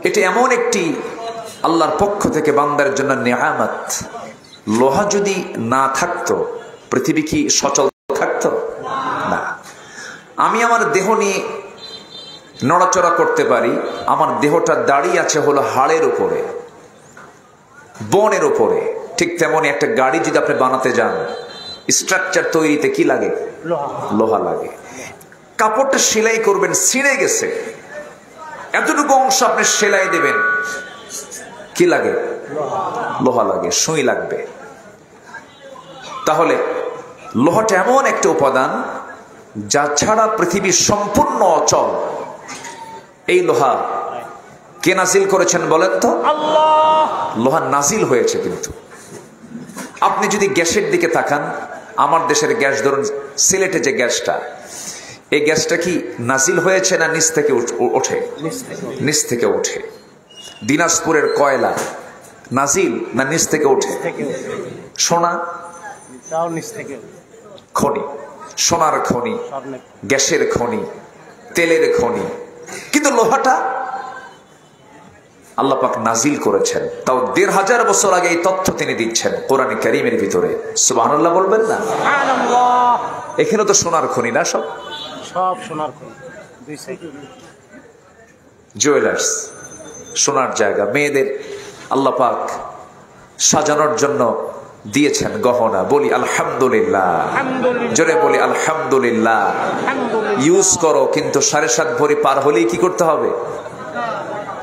এটা এমন একটি আল্লাহর পক্ষ থেকে বান্দার জন্য নেয়ামত। লোহা যদি না থাকতো পৃথিবী কি সচল থাকতো না। আমি আমার দেহ নিয়ে নড়াচড়া করতে পারি, আমার দেহটা দাঁড়িয়ে আছে হলো হাড়ের উপরে, বনের উপরে। ঠিক তেমনি একটা গাড়ি যদি আপনি বানাতে যান, স্ট্রাকচার তৈরিতে কি লাগে? লোহা লাগে। কাপড়টা সেলাই করবেন, ছিঁড়ে গেছে, এতটুকু অংশ আপনি সেলাই দেবেন, কি লাগে? লোহা লাগে, সুই লাগবে। তাহলে লোহাটা এমন একটা উপাদান যা ছাড়া পৃথিবী সম্পূর্ণ অচল। এই লোহা কে নাজিল করেছেন বলেন তো? আল্লাহ। লোহা নাজিল হয়েছে। কিন্তু আপনি যদি গ্যাসের দিকে তাকান, আমার দেশের গ্যাস ধরুন, সিলেটে যে গ্যাসটা, এই গ্যাসটা কি নাজিল হয়েছে না নিচ থেকে ওঠে? নিচ থেকে ওঠে। দিনাজপুরের কয়লা নাজিল না নিচ থেকে ওঠে? সোনা খনি, সোনার খনি, গ্যাসের খনি, তেলের খনি। কিন্তু লোহাটা আল্লাহ পাক নাজিল করেছেন, তাও ১৫০০ বছর আগে এই তথ্য তিনি দিচ্ছেন কোরআনে কারীমের ভিতরে। সুবহানাল্লাহ বলবেন না? এখানে তো সোনার খনি না, সব সোনার খনি। জুয়েলার্স, সোনার জায়গা। মেয়েদের আল্লাহ পাক সাজানোর জন্য দিয়েছেন গহনা। বলি আলহামদুলিল্লাহ, জোরে বলি আলহামদুলিল্লাহ। ইউজ করো, কিন্তু ৭.৫ ভরি পার হলেই কি করতে হবে?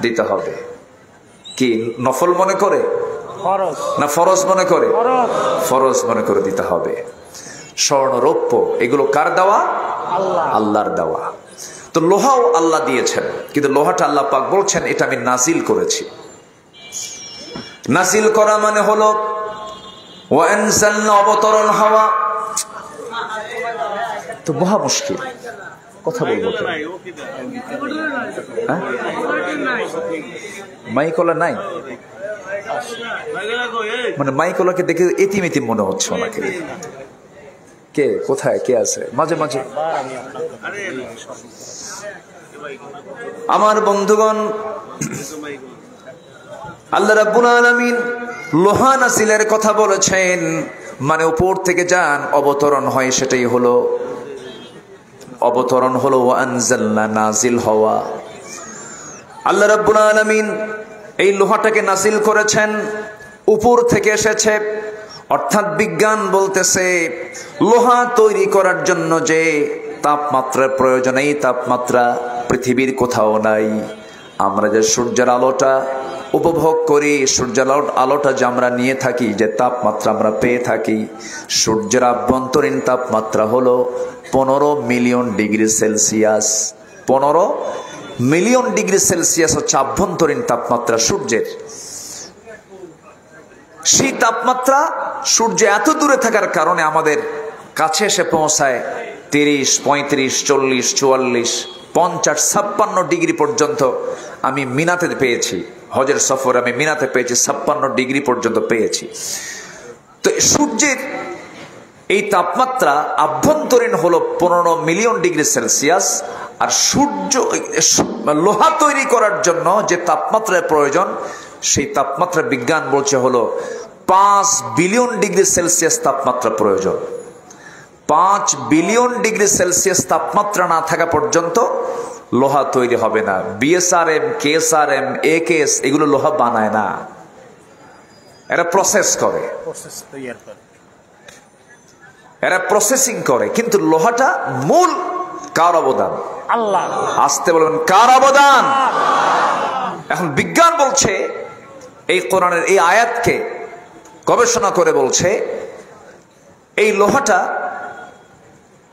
দিতে হবে। কি নফল মনে করে না ফরজ মনে করে? ফরজ মনে করে দিতে হবে। স্বর্ণ রৌপ্য এগুলো কার দেওয়া? আল্লাহর দেওয়া। তো লোহাও আল্লাহ দিয়েছেন, কিন্তু লোহাটা আল্লাহ পাক বলছেন এটা আমি নাজিল করেছি। নাজিল করা মানে হলো ওয়ানজালনা, অবতরণ হওয়া। তো মহা মুশকিল কথা বলবো। মাইকলা নাই, মানে মাইকলাকে দেখে এতিম এতিম মনে হচ্ছে ওনাকে। কে কোথায় কে আছে? মাঝে মাঝে আমার বন্ধুগণ, আল্লাহ রাব্বুল আলামিন লোহা নাজিলের কথা বলেছেন, মানে উপর থেকে যান অবতরণ হয়, সেটাই হলো অবতরণ, হলো ওয়ানজালনা, নাজিল হওয়া। আল্লাহ রাব্বুল আলামিন এই লোহাটাকে নাজিল করেছেন, উপর থেকে এসেছে। অর্থাৎ বিজ্ঞান বলতেছে লোহা তৈরি করার জন্য যে তাপমাত্রার প্রয়োজন, এই তাপমাত্রা পৃথিবীর কোথাও নাই। আমরা যে সূর্যের আলোটা উপভোগ করি, সূর্যের আলোটা যে আমরা নিয়ে থাকি, যে তাপমাত্রা আমরা পেয়ে থাকি, সূর্যের আভ্যন্তরীণ তাপমাত্রা হলো 15 million degree Celsius. 15 million degree Celsius হচ্ছে আভ্যন্তরীণ তাপমাত্রা সূর্যের। সেই তাপমাত্রা সূর্য এত দূরে থাকার কারণে আমাদের কাছে এসে পৌঁছায় 30, 35, 40, 44, 50, 56 ডিগ্রি পর্যন্ত। আমি মিনাতে পেয়েছি, হজের সফর আমি মিনাতে পেয়েছি, 56 ডিগ্রি পর্যন্ত পেয়েছি। তো সূর্যের এই তাপমাত্রা আভ্যন্তরীণ হলো 15 মিলিয়ন ডিগ্রি সেলসিয়াস। আর সূর্য লোহা তৈরি করার জন্য যে তাপমাত্রার প্রয়োজন, সেই তাপমাত্রা বিজ্ঞান বলছে হলো 5 বিলিয়ন ডিগ্রি সেলসিয়াস তাপমাত্রা প্রয়োজন। 5 বিলিয়ন ডিগ্রি সেলসিয়াস তাপমাত্রা না থাকা পর্যন্ত লোহা তৈরি হবে না। বিএসআরএম, কেএসআরএম, একেএস এগুলো লোহা বানায় না, এরা প্রসেস করে, এরা প্রসেসিং করে। কিন্তু লোহাটা মূল কার অবদান? আল্লাহ। আসতে বলবেন কার অবদান? এখন বিজ্ঞান বলছে, এই কোরআনের এই আয়াতকে গবেষণা করে বলছে এই লোহাটা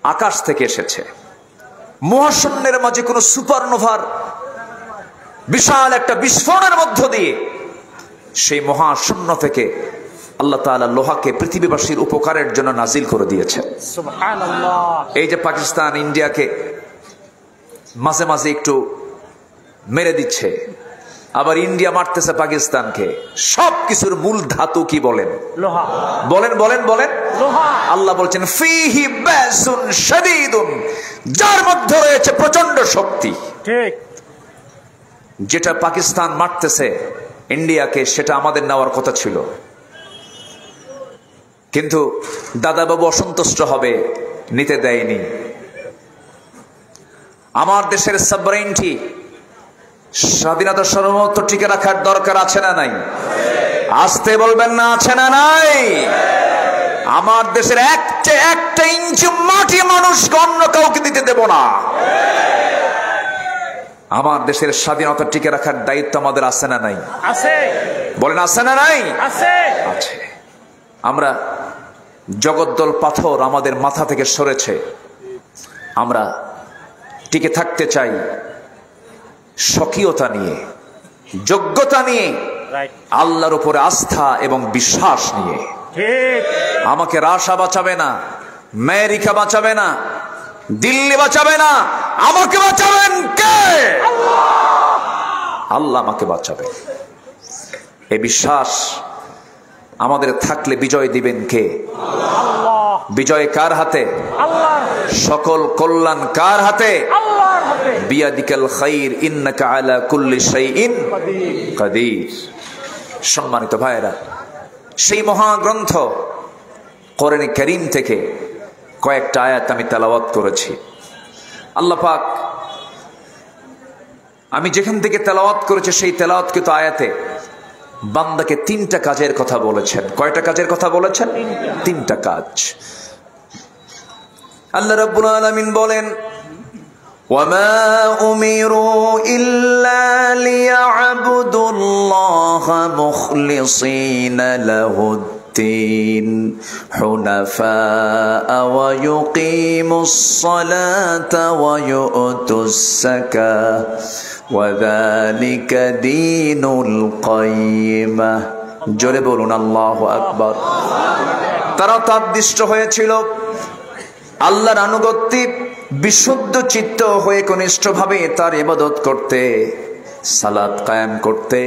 আকাশ থেকে এসেছে। মহাশূন্যের মাঝে কোন সুপারনোভার বিশাল একটা বিস্ফোরণের মধ্য দিয়ে সেই মহাশূন্য থেকে আল্লাহ তাআলা লোহাকে পৃথিবীবাসীর উপকারের জন্য নাজিল করে দিয়েছেন। সুবহানাল্লাহ। এই যে পাকিস্তান ইন্ডিয়াকে মাঝে মাঝে একটু মেরে দিচ্ছে, আবার ইন্ডিয়া মারতেছে পাকিস্তানকে, সব কিছুর মূল ধাতু কি বলেন? লোহা। বলেন বলেন বলেন। লোহা। আল্লাহ বলছেন ফিহি বাসুন শাদীদুন, যার মধ্যে রয়েছে প্রচন্ড শক্তি। ঠিক। যেটা পাকিস্তান মারতেছে ইন্ডিয়াকে, সেটা আমাদের নেওয়ার কথা ছিল, কিন্তু দাদাবাবু অসন্তুষ্ট হবে, নিতে দেয়নি। আমার দেশের সাবমেরিনটি স্বাধীনতা সার্বভৌমত্ব টিকে রাখার দরকার আছে না নাই? আসতে বলবেন না, আছে না নাই? আমার দেশের একটা ইঞ্চি মাটি মানুষকে অন্য কাউকে দিতে দেব না। আমার দেশের স্বাধীনতা টিকে রাখার দায়িত্ব আমাদের আছে না নাই? আছে। বলেন আছে না নাই? আছে। আছে। আমরা জগদ্দল পাথর আমাদের মাথা থেকে সরেছে, আমরা টিকে থাকতে চাই স্বকীয়তা নিয়ে, যোগ্যতা নিয়ে, আল্লাহর উপরে আস্থা এবং বিশ্বাস নিয়ে। আমাকে রাশা বাঁচাবে না, আমেরিকা বাঁচাবে না, দিল্লি বাঁচাবে না, আমাকে বাঁচাবেন কে? আল্লাহ আমাকে বাঁচাবে। এই বিশ্বাস আমাদের থাকলে বিজয় দিবেন কে? বিজয় কার হাতে? সকল কল্যাণ কার হাতে? বিয়াদিকাল খাইর ইন্নাকা আলা কুল্লি শাইইন কাদির। সম্মানিত ভাইরা, সেই মহাগ্রন্থ কোরআনে কারীম থেকে কয়েকটা আয়াত আমি তেলাওয়াত করেছি। আল্লাহ পাক আমি যেখান থেকে তেলাওয়াত করেছি সেই তেলাওয়াতকৃত আয়াতে বান্দাকে 3টা কাজের কথা বলেছেন। কয়টা কাজের কথা বলেছেন? 3টা কাজ। আল্লাহ রাব্বুল আলামিন বলেন, وَمَا أُمِرُوا إِلَّا لِيَعْبُدُوا اللَّهَ مُخْلِصِينَ لَهُ الدِّينَ حُنَفَاءَ وَيُقِيمُوا الصَّلَاةَ وَيُؤْتُوا الزَّكَاةَ وَذَلِكَ دِينُ الْقَيِّمَةِ। জোরে বলুন আল্লাহু আকবার। তারা তাদৃষ্ট হয়েছিল আল্লাহর আনুগত্যে বিশুদ্ধ চিত্ত হয়ে কনিষ্ঠভাবে তার ইবাদত করতে, সালাত কায়েম করতে,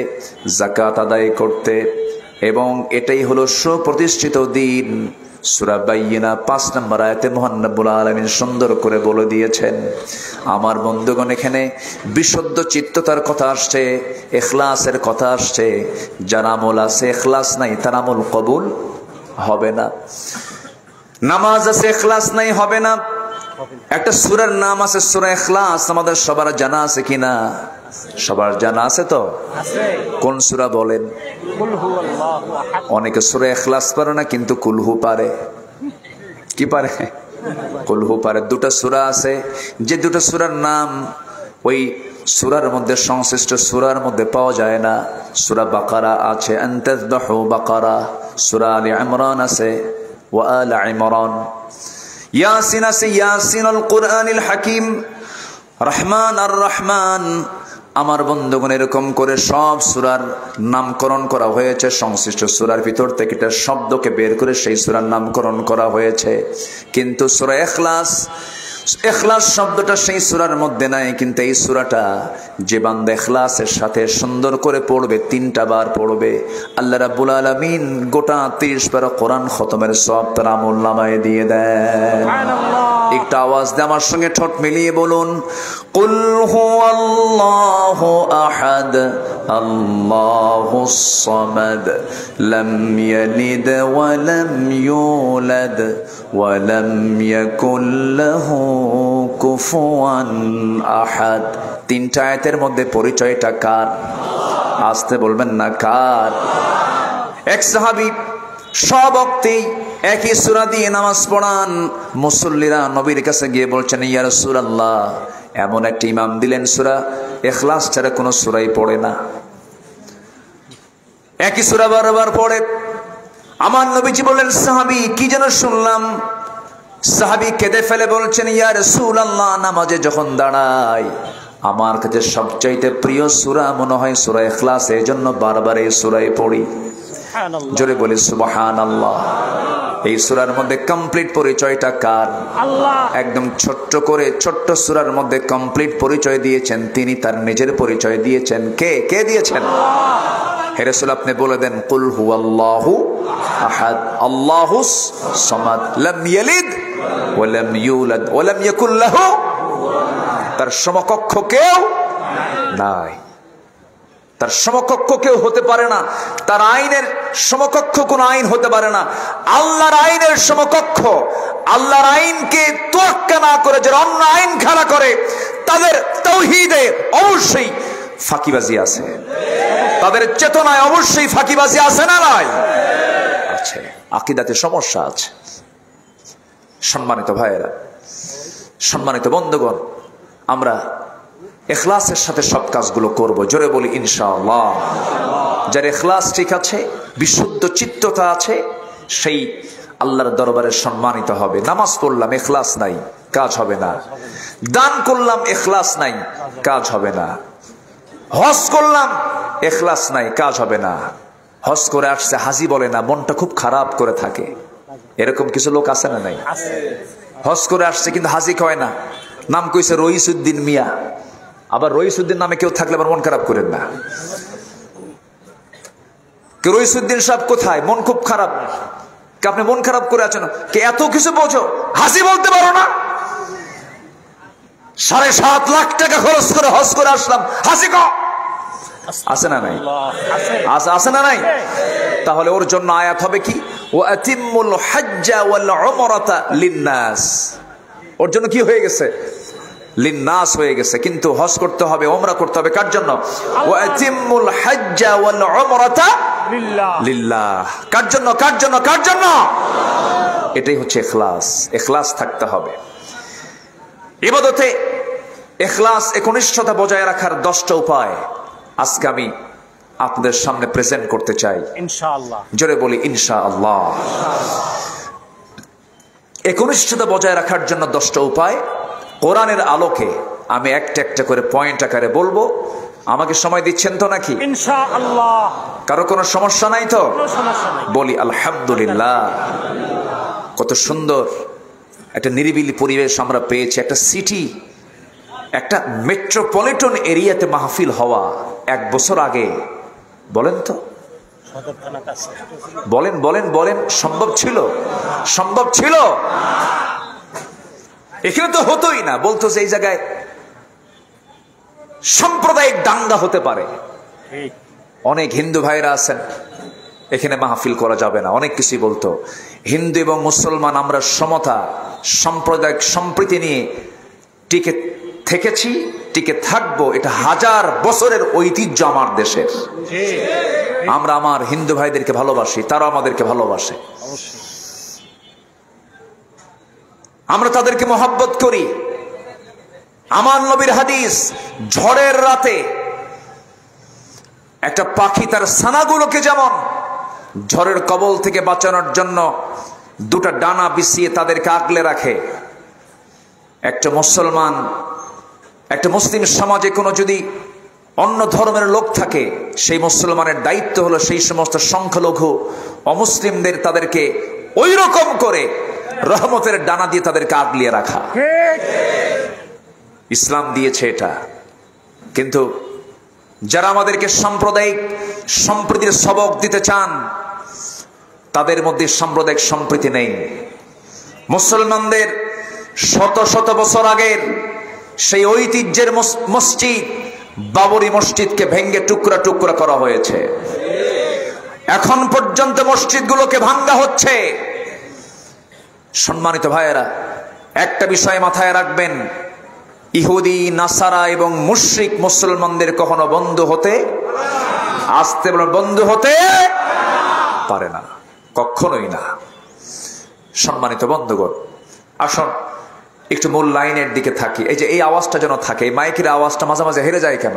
যাকাত আদায় করতে, এবং এটাই হলো সুপ্রতিষ্ঠিত দ্বীন। সূরা বাইয়িনা 5 নম্বর আয়াতে মহান রব্বুল আলামিন সুন্দর করে বলে দিয়েছেন। আমার বন্ধুগণ, এখানে বিশুদ্ধ চিত্ততার কথা আসছে, ইখলাসের কথা আসছে। যার আমল আছে ইখলাস নাই, তার আমল কবুল হবে না। নামাজ আছে ইখলাস নাই, হবে না। একটা সূরার নাম আছে সূরা ইখলাস, আমাদের সবার জানা আছে কিনা? সবার জানা আছে তো? কোন সূরা বলেন? অনেকে সূরা ইখলাস পারে না, কিন্তু কুলহু পারে। কি পারে? কুলহু পারে। 2টা সূরা আছে, যে 2টা সূরার নাম ওই সূরার মধ্যে সংশ্লিষ্ট সূরার মধ্যে পাওয়া যায় না। সূরা বাকারা আছে, আনতাযবাহু বাকারা। সূরা আলী ইমরান আছে, ওয়া আলা ইমরান। ইয়াসিন আছে, ইয়াসিনুল কুরআনিল হাকিম। রহমান আর রহমান। আমার বন্ধুগণ, এরকম করে সব সূরার নামকরণ করা হয়েছে। সংশ্লিষ্ট সূরার ভিতর থেকে একটা শব্দকে বের করে সেই সূরার নামকরণ করা হয়েছে। কিন্তু সূরা ইখলাস, ইখলাস শব্দটা সেই সূরার মধ্যে নাই। কিন্তু এই সূরাটা যে বান্দা ইখলাসের সাথে সুন্দর করে পড়বে, 3টা বার পড়বে, আল্লাহ রাব্বুল আলামিন গোটা 30 পারা কোরআন খতমের সওয়াব তার আমলনামায় দিয়ে দেন। সুবহানাল্লাহ। একটা আওয়াজ দিয়ে আমার সঙ্গে ঠোঁট মিলিয়ে বলুন, কুল হুয়াল্লাহু আহাদ আল্লাহুস সামাদ লাম ইয়ালিদ ওয়া লাম ইউলাদ ওয়া লাম ইয়াকুল লাহু কুফুয়ান আহাদ। 3টা আয়াতের মধ্যে পরিচয়টা কার? আসতে বলবেন না, কার? এক সাহাবী সব ওয়াক্তেই একই সূরা দিয়ে নামাজ পড়ান। মুসল্লিরা নবীর কাছে গিয়ে বলছেন, ইয়া রাসূলুল্লাহ, এমন একটা ইমাম দিলেন সূরা ইখলাস ছাড়া কোনো সূরাই পড়ে না, একই সূরা বারবার পড়ে। আমার নবীজি বললেন, সাহাবী কি যেন শুনলাম? সাহাবী কেঁদে ফেলে বলছেন, ইয়া রাসূলুল্লাহ, নামাজে যখন দাঁড়াই আমার কাছে সবচাইতে প্রিয় সূরা মনে হয় সূরা ইখলাস, এজন্য বারবার এই সূরাই পড়ি। জোরে বলি সুবহানাল্লাহ। এই সূরার মধ্যে কমপ্লিট পরিচয়টা কার? আল্লাহ। একদম ছোট্ট করে ছোট্ট সূরার মধ্যে কমপ্লিট পরিচয় দিয়েছেন তিনি, তার নিজের পরিচয় দিয়েছেন। কে? কে দিয়েছেন? হে রাসূল, আপনি বলে দেন, কুল হুয়াল্লাহু আহাদ আল্লাহুস সামাদ লাম ইয়ালিদ ওয়া লাম ইউলাদ ওয়া লাম ইয়াকুল লাহু, তার সমকক্ষ কেউ নাই। তার সমকক্ষ কেউ হতে পারে না, তার আইনের সমকক্ষ কোন আইন হতে পারে না। আল্লাহর আইনের সমকক্ষ, আল্লাহর আইনকে তোয়াক্কা না করে যারা অন্য আইন খেলা করে, তাদের তাওহীদে অবশ্যই ফাঁকিবাজি আছে, তাদের চেতনায় অবশ্যই ফাঁকিবাজি আছে না নাই? আছে, আকীদাতে সমস্যা আছে। সম্মানিত ভাইয়েরা, সম্মানিত বন্ধুগণ, আমরা ইখলাসের সাথে সব কাজগুলো করব। জোরে বলি ইনশাআল্লাহ। যার ইখলাস ঠিক আছে, বিশুদ্ধ চিত্ততা আছে, সেই আল্লাহর দরবারে সম্মানিত হবে। নামাজ পড়লাম, ইখলাস নাই, কাজ হবে না। দান করলাম, ইখলাস নাই, কাজ হবে না। হজ করলাম, ইখলাস নাই, কাজ হবে না। হজ করে আসছে, হাজি বলে না, মনটা খুব খারাপ করে থাকে। এরকম কিছু লোক আছে না নাই? হজ করে আসছে কিন্তু হাজি কয় না, নাম কইছে রইসউদ্দিন মিয়া। আবার রইসউদ্দিন নামে কেউ থাকলে আবার মন খারাপ করেন না। কে রইসউদ্দিন সাহেব কোথায়? মন খুব খারাপ। আপনি মন খারাপ করে আছেন, কে এত কিছু বোঝো, হাজি বলতে পারো না? 7.5 লাখ টাকা খরচ করে হজ করে আসলাম, হাজি ক আছে না নাই? আছে না নাই? তাহলে ওর জন্য আয়াত হবে কি? ওয়া আতিম্মুল হাজ্জা ওয়াল উমরাতা লিন্নাস। ওর জন্য কি হয়ে গেছে? লিন্নাস হয়ে গেছে। কিন্তু হজ করতে হবে, উমরা করতে হবে কার জন্য? ওয়া আতিম্মুল হাজ্জা ওয়াল উমরাতা লিল্লাহ। কার জন্য? কার জন্য? কার জন্য? এটাই হচ্ছে ইখলাস। ইখলাস থাকতে হবে ইবাদতে। ইখলাস, একনিষ্ঠতা বজায় রাখার 10টা উপায় আজকে আমি আপনাদের সামনে প্রেজেন্ট করতে চাই ইনশাআল্লাহ। জোরে বলি ইনশাআল্লাহ। একনিষ্ঠতা বজায় রাখার জন্য 10টা উপায় কোরআনের আলোকে আমি একটা একটা করে পয়েন্ট আকারে বলবো। আমাকে সময় দিচ্ছেন তো নাকি? ইনশাআল্লাহ। কারো কোনো সমস্যা নাই তো? বলি আলহামদুলিল্লাহ। কত সুন্দর একটা নিরিবিলি পরিবেশ আমরা পেয়েছি। একটা সিটি, একটা মেট্রোপলিটন এরিয়াতে মাহফিল হওয়া 1 বছর আগে, বলেন তো, বলেন বলেন বলেন, সম্ভব ছিল? সম্ভব ছিল? এখানে তো হতোই না। বলতো যে এই জায়গায় সাম্প্রদায়িক দাঙ্গা হতে পারে, অনেক হিন্দু ভাইরা আছেন, এখানে মাহফিল করা যাবে না, অনেক কিছুই বলতো। হিন্দু এবং মুসলমান আমরা সমতা, সাম্প্রদায়িক সম্প্রীতি নিয়ে টিকে থেকেছি, টিকে থাকবো। এটা 1000 বছরের ঐতিহ্য আমার দেশের। আমরা আমার হিন্দু ভাইদেরকে ভালোবাসি, তারা আমাদেরকে ভালোবাসে, আমরা তাদেরকে মহব্বত করি। আমার নবীর হাদিস, ঝড়ের রাতে একটা পাখি তার ছানাগুলোকে যেমন ঝড়ের কবল থেকে বাঁচানোর জন্য 2টা ডানা বিছিয়ে তাদেরকে আগলে রাখে, একটা মুসলমান, একটা মুসলিম সমাজে কোনো যদি অন্য ধর্মের লোক থাকে, সেই মুসলমানের দায়িত্ব হলো সেই সমস্ত সংখ্যালঘু অমুসলিমদের তাদেরকে ওই রকম করে রহমতের ডানা দিয়ে তাদেরকে আগলিয়ে রাখা। ইসলাম দিয়েছে এটা। কিন্তু যারা আমাদেরকে সাম্প্রদায়িক সম্প্রীতির সবক দিতে চান, তাদের মধ্যে সাম্প্রদায়িক সম্প্রীতি নেই। মুসলমানদের শত শত বছর আগের সেই ঐতিহ্যের মসজিদ, বাবরি মসজিদকে ভেঙ্গে টুকরা টুকরা করা হয়েছে। এখন পর্যন্ত মসজিদগুলোকে ভাঙ্গা হচ্ছে। সম্মানিত ভাইয়েরা, একটা বিষয় মাথায় রাখবেন, ইহুদি, নাসারা এবং মুশরিক মুসলমানদের কখনো বন্ধু হতে, আসতে বন্ধু হতে পারে না, কখনোই না। সম্মানিত বন্ধুগণ, আসুন একটু মূল লাইনের দিকে থাকি। এই যে এই আওয়াজটা যেন থাকে, এই মাইকের আওয়াজটা মাঝে মাঝে হেরে যায় কেন?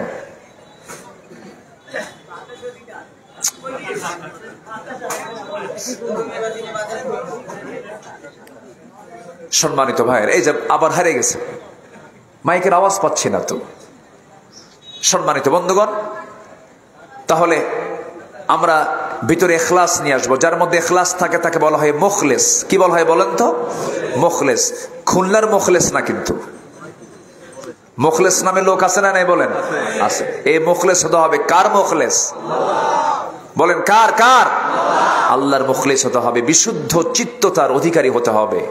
সম্মানিত ভাইয়ের, এই যে আবার হারিয়ে গেছে, মাইকের আওয়াজ পাচ্ছি না তো। সম্মানিত বন্ধুগণ, তাহলে আমরা ভিতরে ইখলাস নিয়ে আসবো। যার মধ্যে ইখলাস থাকে তাকে বলা হয় মুখলেস। কি বলা হয় বলেন তো? মুখলেস। খুলনার মুখলেস না, কিন্তু মুখলেস নামে লোক আছে না নাই? বলেন আছে। এই মুখলেস হতে হবে কার মুখলেস? বলেন কার? কার? আল্লাহর মুখলেস হতে হবে। বিশুদ্ধ চিত্ততার অধিকারী হতে হবে।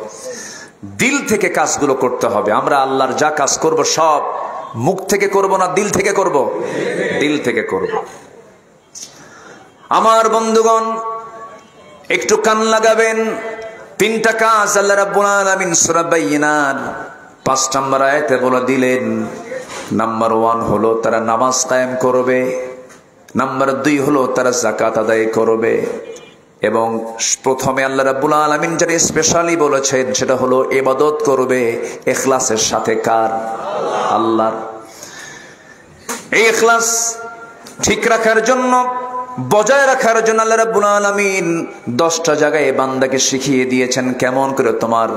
দিল থেকে কাজগুলো করতে হবে। আমরা আল্লাহর যা কাজ করব সব মুখ থেকে করব না দিল থেকে করব? দিল থেকে করব। আমার বন্ধুগণ, একটু কান লাগাবেন। 3টা কাজ আল্লাহ রাব্বুল আলামিন সূরা বাইয়িনার 5 নম্বর আয়াতে বলে দিলেন। নাম্বার 1 হলো তারা নামাজ কায়েম করবে, নাম্বার 2 হলো তারা যাকাত আদায় করবে, এবং প্রথমে আল্লাহ রাব্বুল আলামিন যারা স্পেশালি বলেছেন সেটা হলো ইবাদত করবে ইখলাসের সাথে। কার? আল্লাহর। এই ইখলাস ঠিক রাখার জন্য, বজায় রাখার জন্য আল্লাহ রাব্বুল আলামিন 10টা জায়গায় বান্দাকে শিখিয়ে দিয়েছেন কেমন করে তোমার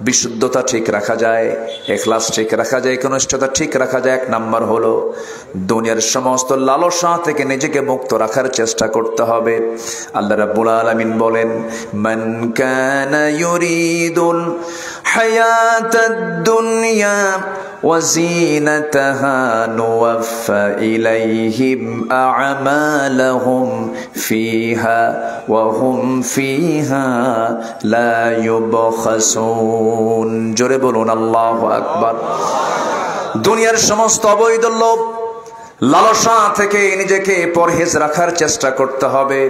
বিশুদ্ধতা ঠিক রাখা যায়, ইখলাস ঠিক রাখা যায়, একনিষ্ঠতা ঠিক রাখা যায়। 1 নাম্বার হলো দুনিয়ার সমস্ত লালসা থেকে নিজেকে মুক্ত রাখার চেষ্টা করতে হবে। আল্লাহ রাব্বুল আলামিন বলেন, মান কানা ইউরিদুল হায়াতাদ দুনিয়া ওয়া যিনাতাহা নুওয়াফা ইলাইহিম আ'মালাহুম ফিহা ওয়া হুম ফিহা লা ইউবখাসুন। জোরে বলুন আল্লাহু আকবার। দুনিয়ার সমস্ত অবৈধ লোভ, লালসা থেকে নিজেকে পরহেজ রাখার চেষ্টা করতে হবে,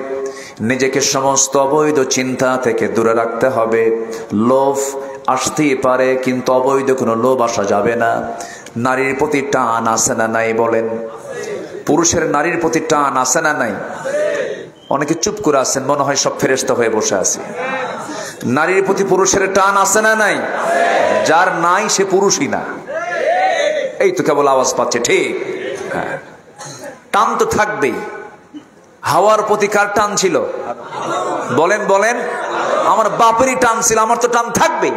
নিজেকে সমস্ত অবৈধ চিন্তা থেকে দূরে রাখতে হবে। লোভ আসতেই পারে কিন্তু অবৈধ কোনো লোভ আসা যাবে না। নারীর প্রতি টান আছে না নাই বলেন? পুরুষের নারীর প্রতি টান আছে না নাই? অনেকে চুপ করে আছেন, মনে হয় সব ফেরেশতা হয়ে বসে আছে। নারীর প্রতি পুরুষের টান আছে না নাই? যার নাই সে পুরুষই না। এই তো কেবল আওয়াজ পাচ্ছে, ঠিক? হ্যাঁ, টান তো থাকবেই। হাওয়ার প্রতি কার টান ছিল? বলেন বলেন। আমার বাপেরই টান ছিল, আমার তো টান থাকবেই।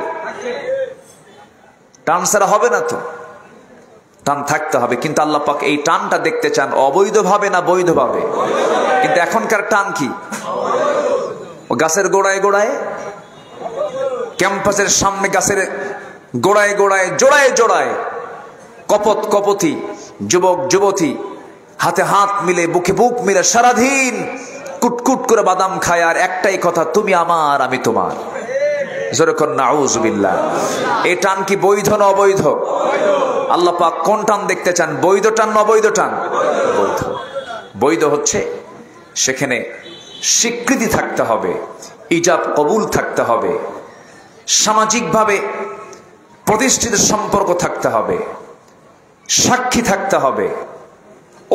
টান ছাড়া হবে না তো, টান থাকতে হবে। কিন্তু আল্লাহ পাক এই টানটা দেখতে চান অবৈধভাবে না বৈধভাবে? কিন্তু এখনকার টান কি? ও গাছের গোড়ায় গোড়ায়, ক্যাম্পাসের সামনে গাছের গোড়ায় গোড়ায়, জোড়ায় জোড়ায় কপত কপতি যুবক যুবতী হাতে হাত মিলে বুকে বুক মিলে সারাদিন কুটকুট করে বাদাম খায়, আর একটাই কথা, তুমি আমার আমি তোমার। যেরকম নাউজুবিল্লাহ। এই টান কি বৈধ না অবৈধ? আল্লাহ পাক কোন টান দেখতে চান? বৈধ টান না অবৈধ টান? বৈধ। বৈধ হচ্ছে সেখানে স্বীকৃতি থাকতে হবে, ইজাব কবুল থাকতে হবে, সামাজিকভাবে প্রতিষ্ঠিত সম্পর্ক থাকতে হবে, সাক্ষী থাকতে হবে,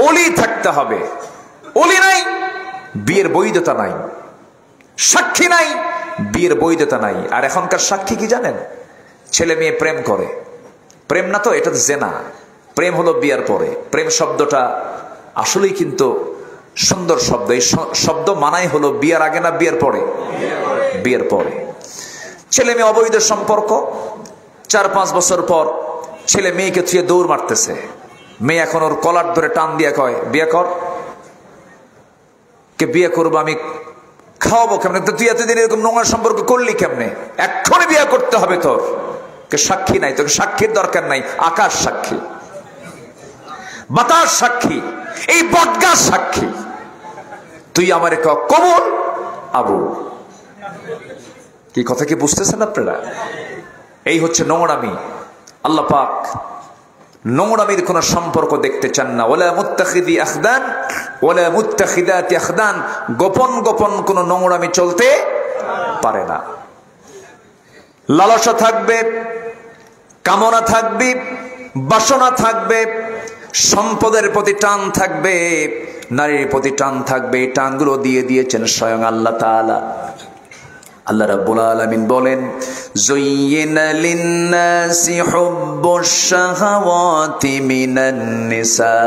ওলি থাকতে হবে। ওলি নাই, বিয়ের বৈধতা নাই। সাক্ষী নাই, বিয়ের বৈধতা নাই। আর এখনকার সাক্ষী কি জানেন? ছেলে মেয়ে প্রেম করে। প্রেম না তো, এটা জেনা। প্রেম হলো বিয়ের পরে। প্রেম শব্দটা আসলেই কিন্তু সুন্দর শব্দ। এই শব্দ মানাই হলো বিয়ের আগে না বিয়ের পরে? বিয়ের পরে। ছেলে মেয়ে অবৈধ সম্পর্ক, 4-5 বছর পর ছেলে মেয়েকে থুয়ে দৌড় মারতেছে। মেয়ে এখন ওর কলার ধরে টান দিয়ে কয়, বিয়ে কর। কে বিয়ে করবো? আমি খাওয়াবো কেমনে? তুই এতদিন এরকম নোংরা সম্পর্ক করলি কেমনে? এক্ষুনি বিয়ে করতে হবে তোর। কে সাক্ষী নাই, তোকে সাক্ষীর দরকার নাই। আকাশ সাক্ষী, বাতাস সাক্ষী, এই বটগাছ সাক্ষী। তুই আমারে কবুল আবু। কি কথা কি বুঝতেছেন আপনারা? এই হচ্ছে নোংরামি। আল্লাহ পাক নোংরামির কোন সম্পর্ক দেখতে চান না। ওয়ালা মুত্তাখিদি আখদান ওয়ালা মুত্তাখিদাতি আখদান। গোপন গোপন কোন নোংরামি চলতে পারে না। লালসা থাকবে, কামনা থাকবে, বাসনা থাকবে, সম্পদের প্রতি টান থাকবে, নারীর প্রতি টান থাকবে। এই টানগুলো দিয়ে দিয়েছেন স্বয়ং আল্লাহ তাআলা। আল্লাহ রাব্বুল আলামিন বলেন, যুয়িনা লিন-নাসি হুব্বুশ শাহাওয়াতি মিনান নিসা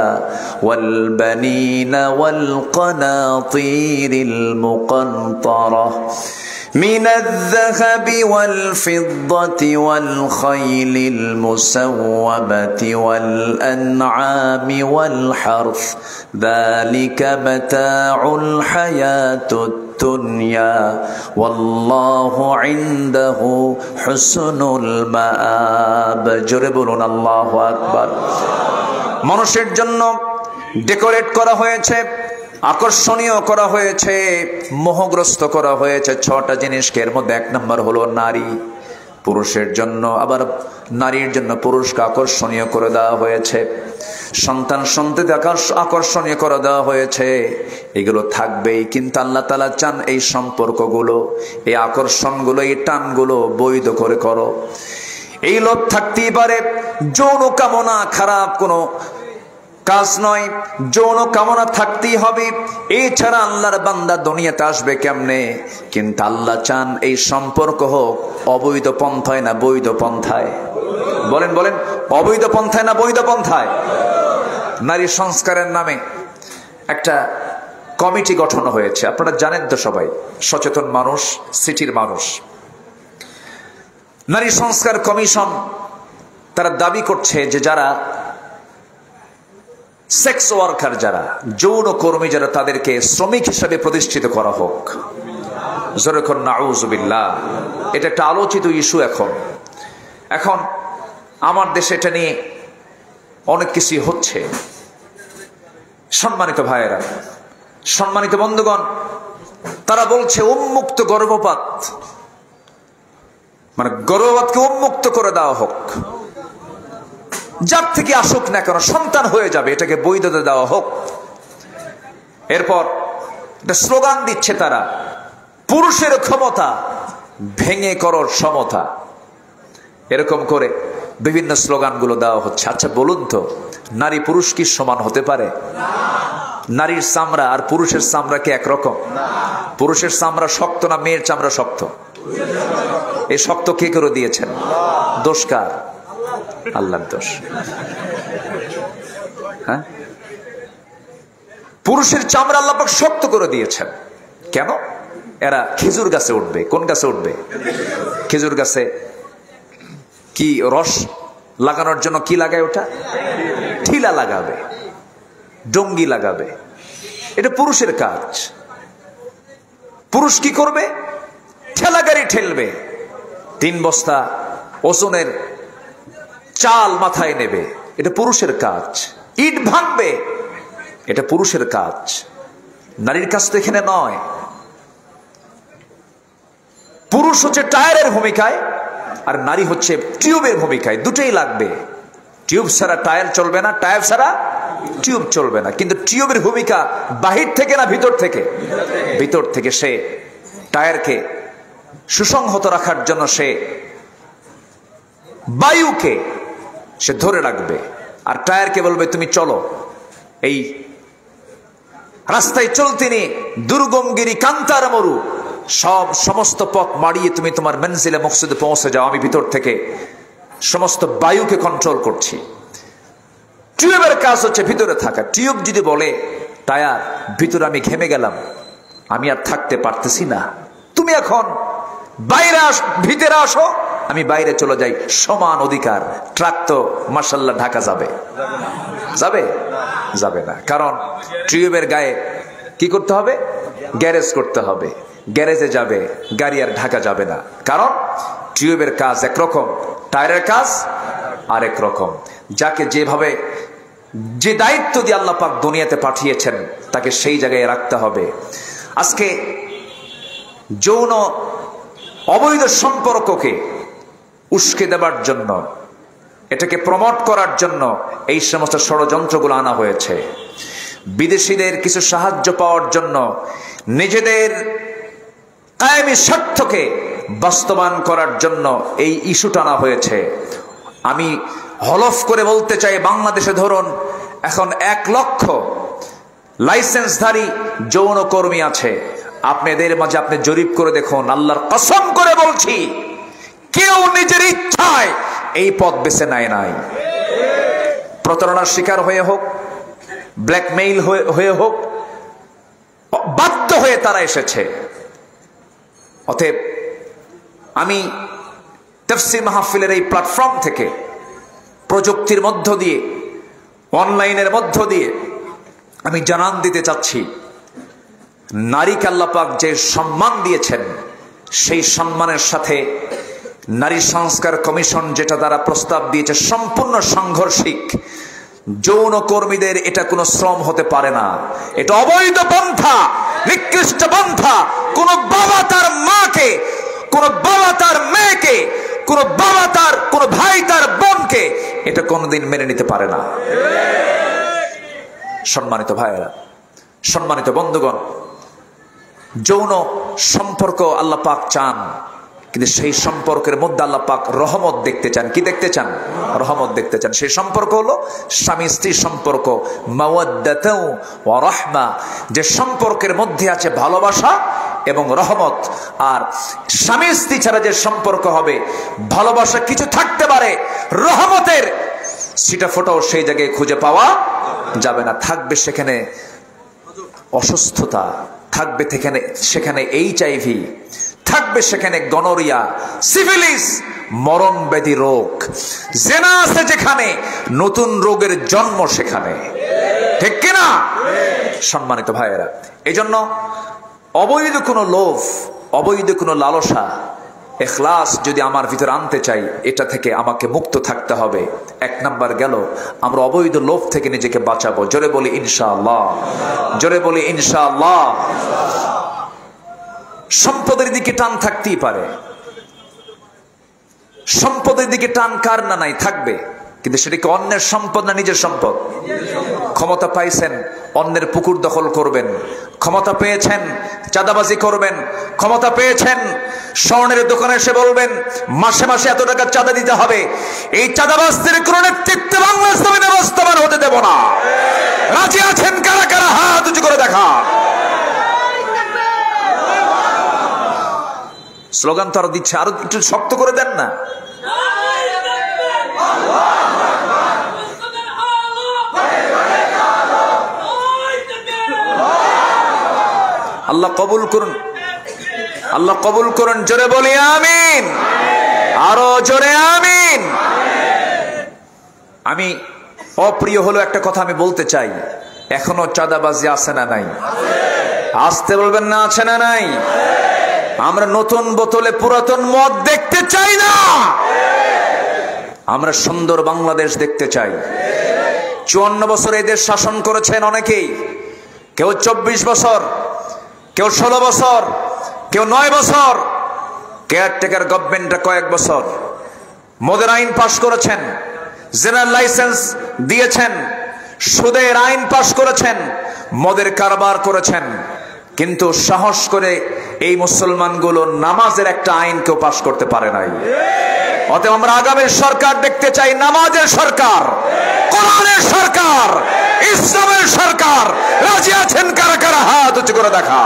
ওয়াল বানিনা ওয়াল কানাতিরিল মুকান্তারা من الذهب والفضة والخيل المسومة والأنعام والحرث ذلك متاع الحياة الدنيا والله عنده حسن المآب। জোরে বলুন আল্লাহু আকবার। মানুষের জন্য ডেকোরেট করা হয়েছে, আকর্ষণীয় করা হয়েছে, মোহগ্রস্ত করা হয়েছে 6টা জিনিসকে। এর মধ্যে 1 নম্বর হলো নারী। পুরুষের জন্য আবার নারীর জন্য পুরুষকে আকর্ষণীয় করে দেওয়া হয়েছে, সন্তান সন্ততি আকর্ষণীয় করে দেওয়া হয়েছে। এগুলো থাকবেই, কিন্তু আল্লাহ তাআলা চান এই সম্পর্কগুলো, এই আকর্ষণগুলো, এই টানগুলো বৈধ করে করো। এই লোভ থাকতেই পারে। যৌন কামনা খারাপ কোনো কাজ নয়, যৌন কামনা থাকতেই হবে, এছাড়া আল্লাহর বান্দা দুনিয়াতে আসবে কেমনে? কিন্তু আল্লাহ চান এই সম্পর্ক হোক অবৈধ পন্থায় না বৈধ পন্থায়। বলেন বলেন, অবৈধ পন্থায় না বৈধ পন্থায়? নারী সংস্কারের নামে একটা কমিটি গঠন হয়েছে, আপনারা জানেন তো সবাই, সচেতন মানুষ, সিটির মানুষ। নারী সংস্কার কমিশন তারা দাবি করছে যে যারা সেক্স ওয়ার্কার, যারা যৌন কর্মী, যারা তাদেরকে শ্রমিক হিসাবে প্রতিষ্ঠিত করা হোক। যখন নাউযুবিল্লাহ, এটা একটা আলোচিত ইস্যু। এখন আমার দেশে এটা নিয়ে অনেক কিছু হচ্ছে। সম্মানিত ভাইয়েরা, সম্মানিত বন্ধুগণ, তারা বলছে উন্মুক্ত গর্ভপাত, মানে গর্ভপাতকে উন্মুক্ত করে দেওয়া হোক, যার থেকে আসুক না কেন সন্তান হয়ে যাবে, এটাকে বৈধতা দেওয়া হোক। এরপর একটা স্লোগান দিচ্ছে তারা, পুরুষের ক্ষমতা ভেঙে করো সমতা। এরকম করে বিভিন্ন স্লোগানগুলো দেওয়া হচ্ছে। আচ্ছা বলুন তো, নারী পুরুষ কি সমান হতে পারে? নারীর চামড়া আর পুরুষের চামড়া কি একরকম? পুরুষের চামড়া শক্ত না মেয়ের চামড়া শক্ত? এই শক্ত কে করে দিয়েছেন? দোষ কার? আল্লাহর দোষ। হ্যাঁ, পুরুষের চামড়া আল্লাহ পাক শক্ত করে দিয়েছেন। কেন? এরা খেজুর গাছে উঠবে। কোন গাছে উঠবে? খেজুর গাছে কি রস লাগানোর জন্য কি লাগায়? ওটা ঠিলা লাগাবে, ডঙ্গি লাগাবে। এটা পুরুষের কাজ। পুরুষ কি করবে? ঠেলা গাড়ি ঠেলবে, 3 বস্তা ওজনের চাল মাথায় নেবে, এটা পুরুষের কাজ। ইট ভাঙবে, এটা পুরুষের কাজ। নারীর কাজ তো এখানে নয়। পুরুষ হচ্ছে টায়ারের ভূমিকায় আর নারী হচ্ছে টিউবের ভূমিকায়। দুটোই লাগবে। টিউব ছাড়া টায়ার চলবে না, টায়ার ছাড়া টিউব চলবে না। কিন্তু টিউবের ভূমিকা বাহির থেকে না ভিতর থেকে? ভিতর থেকে। সে টায়ারকে সুসংহত রাখার জন্য সে বায়ুকে সে ধরে রাখবে, আর টায়ারকে বলবে তুমি চলো। এই রাস্তায় চলতে নিয়ে দুর্গমগিরি কান্তার মরু সমস্ত পথ মাড়িয়ে তুমি তোমার মঞ্জিলে মকসুদে পৌঁছে যাও, আমি ভিতর থেকে সমস্ত বায়ুকে কন্ট্রোল করছি। টিউবের কাজ হচ্ছে ভিতরে থাকা। টিউব যদি বলে টায়ার ভিতরে আমি ঘেমে গেলাম, আমি আর থাকতে পারতেছি না, তুমি এখন বাইরে ভিতরে আসো, আমি বাইরে চলে যাই, সমান অধিকার। ট্রাক তো মাশাআল্লাহ ঢাকা যাবে? যাবে? যাবে না। কারণ টিউবের গায়ে কি করতে হবে? গ্যারেজ করতে হবে। গ্যারেজে যাবে, গাড়ি আর ঢাকা যাবে না। কারণ টিউবের কাজ একরকম, টায়ারের কাজ আরেক রকম। যাকে যেভাবে যে দায়িত্ব দিয়ে আল্লাহ পাক দুনিয়াতে পাঠিয়েছেন তাকে সেই জায়গায় রাখতে হবে। আজকে যৌন অবৈধ সম্পর্ককে উস্কে দেবার জন্য, এটাকে প্রমোট করার জন্য এই সমস্ত ষড়যন্ত্রগুলো আনা হয়েছে। বিদেশিদের কিছু সাহায্য পাওয়ার জন্য, নিজেদের কায়েমি স্বার্থকে বাস্তবায়ন করার জন্য এই ইস্যুটা আনা হয়েছে। আমি হলফ করে বলতে চাই, বাংলাদেশে ধরুন এখন 1 লক্ষ লাইসেন্সধারী যৌন কর্মী আছে। আপনি এদের মাঝে আপনি জরিপ করে দেখুন, আল্লাহর কসম করে বলছি, কেউ নিজের ইচ্ছায় এই পথ বেছে নেয় নাই। প্রতারণার শিকার হয়ে হোক, ব্ল্যাকমেইল হয়ে হোক, বাধ্য হয়ে তারা এসেছে। অতএব আমি তাফসীর মাহফিলের এই প্ল্যাটফর্ম থেকে প্রযুক্তির মধ্য দিয়ে, অনলাইনের মধ্য দিয়ে আমি জানান দিতে চাচ্ছি, নারীকে আল্লাহ পাক যে সম্মান দিয়েছেন, সেই সম্মানের সাথে নারী সংস্কার কমিশন যেটা দ্বারা প্রস্তাব দিয়েছে সম্পূর্ণ সাংঘর্ষিক। যৌন কর্মীদের এটা কোনো শ্রম হতে পারে না, এটা অবৈধ পন্থা, নিকৃষ্ট পন্থা। কোন বাবা তার মাকে, কোন বাবা তার মেয়েকে কোন বাবা তার, কোন ভাই তার বোনকে এটা কোনোদিন মেনে নিতে পারে না। সম্মানিত ভাইয়েরা, সম্মানিত বন্ধুগণ, যৌন সম্পর্ক আল্লাহ পাক চান, কিন্তু সেই সম্পর্কের মধ্যে আল্লাহ পাক রহমত দেখতে চান। কি দেখতে চান? রহমত দেখতে চান। সেই সম্পর্ক হলো স্বামী স্ত্রীর সম্পর্ক, মাওয়াদ্দাতু ওয়া রাহমা, যে সম্পর্কের মধ্যে আছে ভালোবাসা এবং রহমত। আর স্বামী স্ত্রী ছাড়া যে সম্পর্ক হবে, ভালোবাসা কিছু থাকতে পারে, রহমতের সিটা ফোটাও সেই জায়গায় খুঁজে পাওয়া যাবে না। থাকবে সেখানে অসুস্থতা, থাকবে সেখানে HIV, থাকবে সেখানে গনোরিয়া, সিফিলিস, মরণ ব্যাধি রোগ, জেনা আছে যেখানে, নতুন রোগের জন্ম সেখানে। ঠিক কিনা? সম্মানিত ভাইয়েরা, এই জন্য অবৈধ কোনো লোভ, অবৈধ কোনো লালসা, ইখলাস যদি আমার ভিতরে আনতে চাই, এটা থেকে আমাকে মুক্ত থাকতে হবে। এক নাম্বার গেল, আমরা অবৈধ লোভ থেকে নিজেকে বাঁচাবো। জোরে বলি ইনশাআল্লাহ, জোরে বলি ইনশাআল্লাহ। সম্পদের দিকে টান থাকতেই পারে, সম্পদের দিকে টান কার না নাই থাকবে, কিন্তু সেটা কি অন্যের সম্পদ না নিজের সম্পদ? ক্ষমতা পাইছেন, অন্যের পুকুর দখল করবেন। ক্ষমতা পেয়েছেন, চাঁদাবাজি করবেন। ক্ষমতা পেয়েছেন, স্বর্ণের দোকানে এসে বলবেন মাসে মাসে এত টাকা চাঁদা দিতে হবে। এই চাঁদাবাজদের কোন নেতৃত্বে বাংলাদেশ জমিনে বাস্তবায়ন হতে দেব না। রাজি আছেন কারা কারা? হাত উঁচু করে দেখা। স্লোগান তো আরো দিচ্ছে, আরো একটু শক্ত করে দেন না। আল্লাহ কবুল করুন, আল্লাহ কবুল করুন। জোরে বলি আমিন, আরো জোরে আমিন। আমি অপ্রিয় হলো একটা কথা আমি বলতে চাই, এখনো চাঁদাবাজি আছে না নাই? আসতে বলবেন না, আছে না নাই? আমরা নতুন বোতলে পুরাতন মদ দেখতে চাই না, আমরা সুন্দর বাংলাদেশ দেখতে চাই। 54 বছর এই দেশ শাসন করেছেন অনেকেই, কেউ 24 বছর, কেউ 16 বছর, কেউ 9 বছর, কেয়ারটেকার গভর্নমেন্টটা কয়েক বছর। মদের আইন পাশ করেছেন, জেনারেল লাইসেন্স দিয়েছেন, সুদের আইন পাশ করেছেন, মদের কারবার করেছেন, কিন্তু সাহস করে এই মুসলমানগুলো নামাজের একটা আইন কেউ পাশ করতে পারে নাই। অতএব আমরা আগামীর সরকার দেখতে চাই নামাজের সরকার, কোরআনের সরকার, ইসলামের সরকার। রাজি আছেন কারা কারা? হাত উঁচু করে দেখা।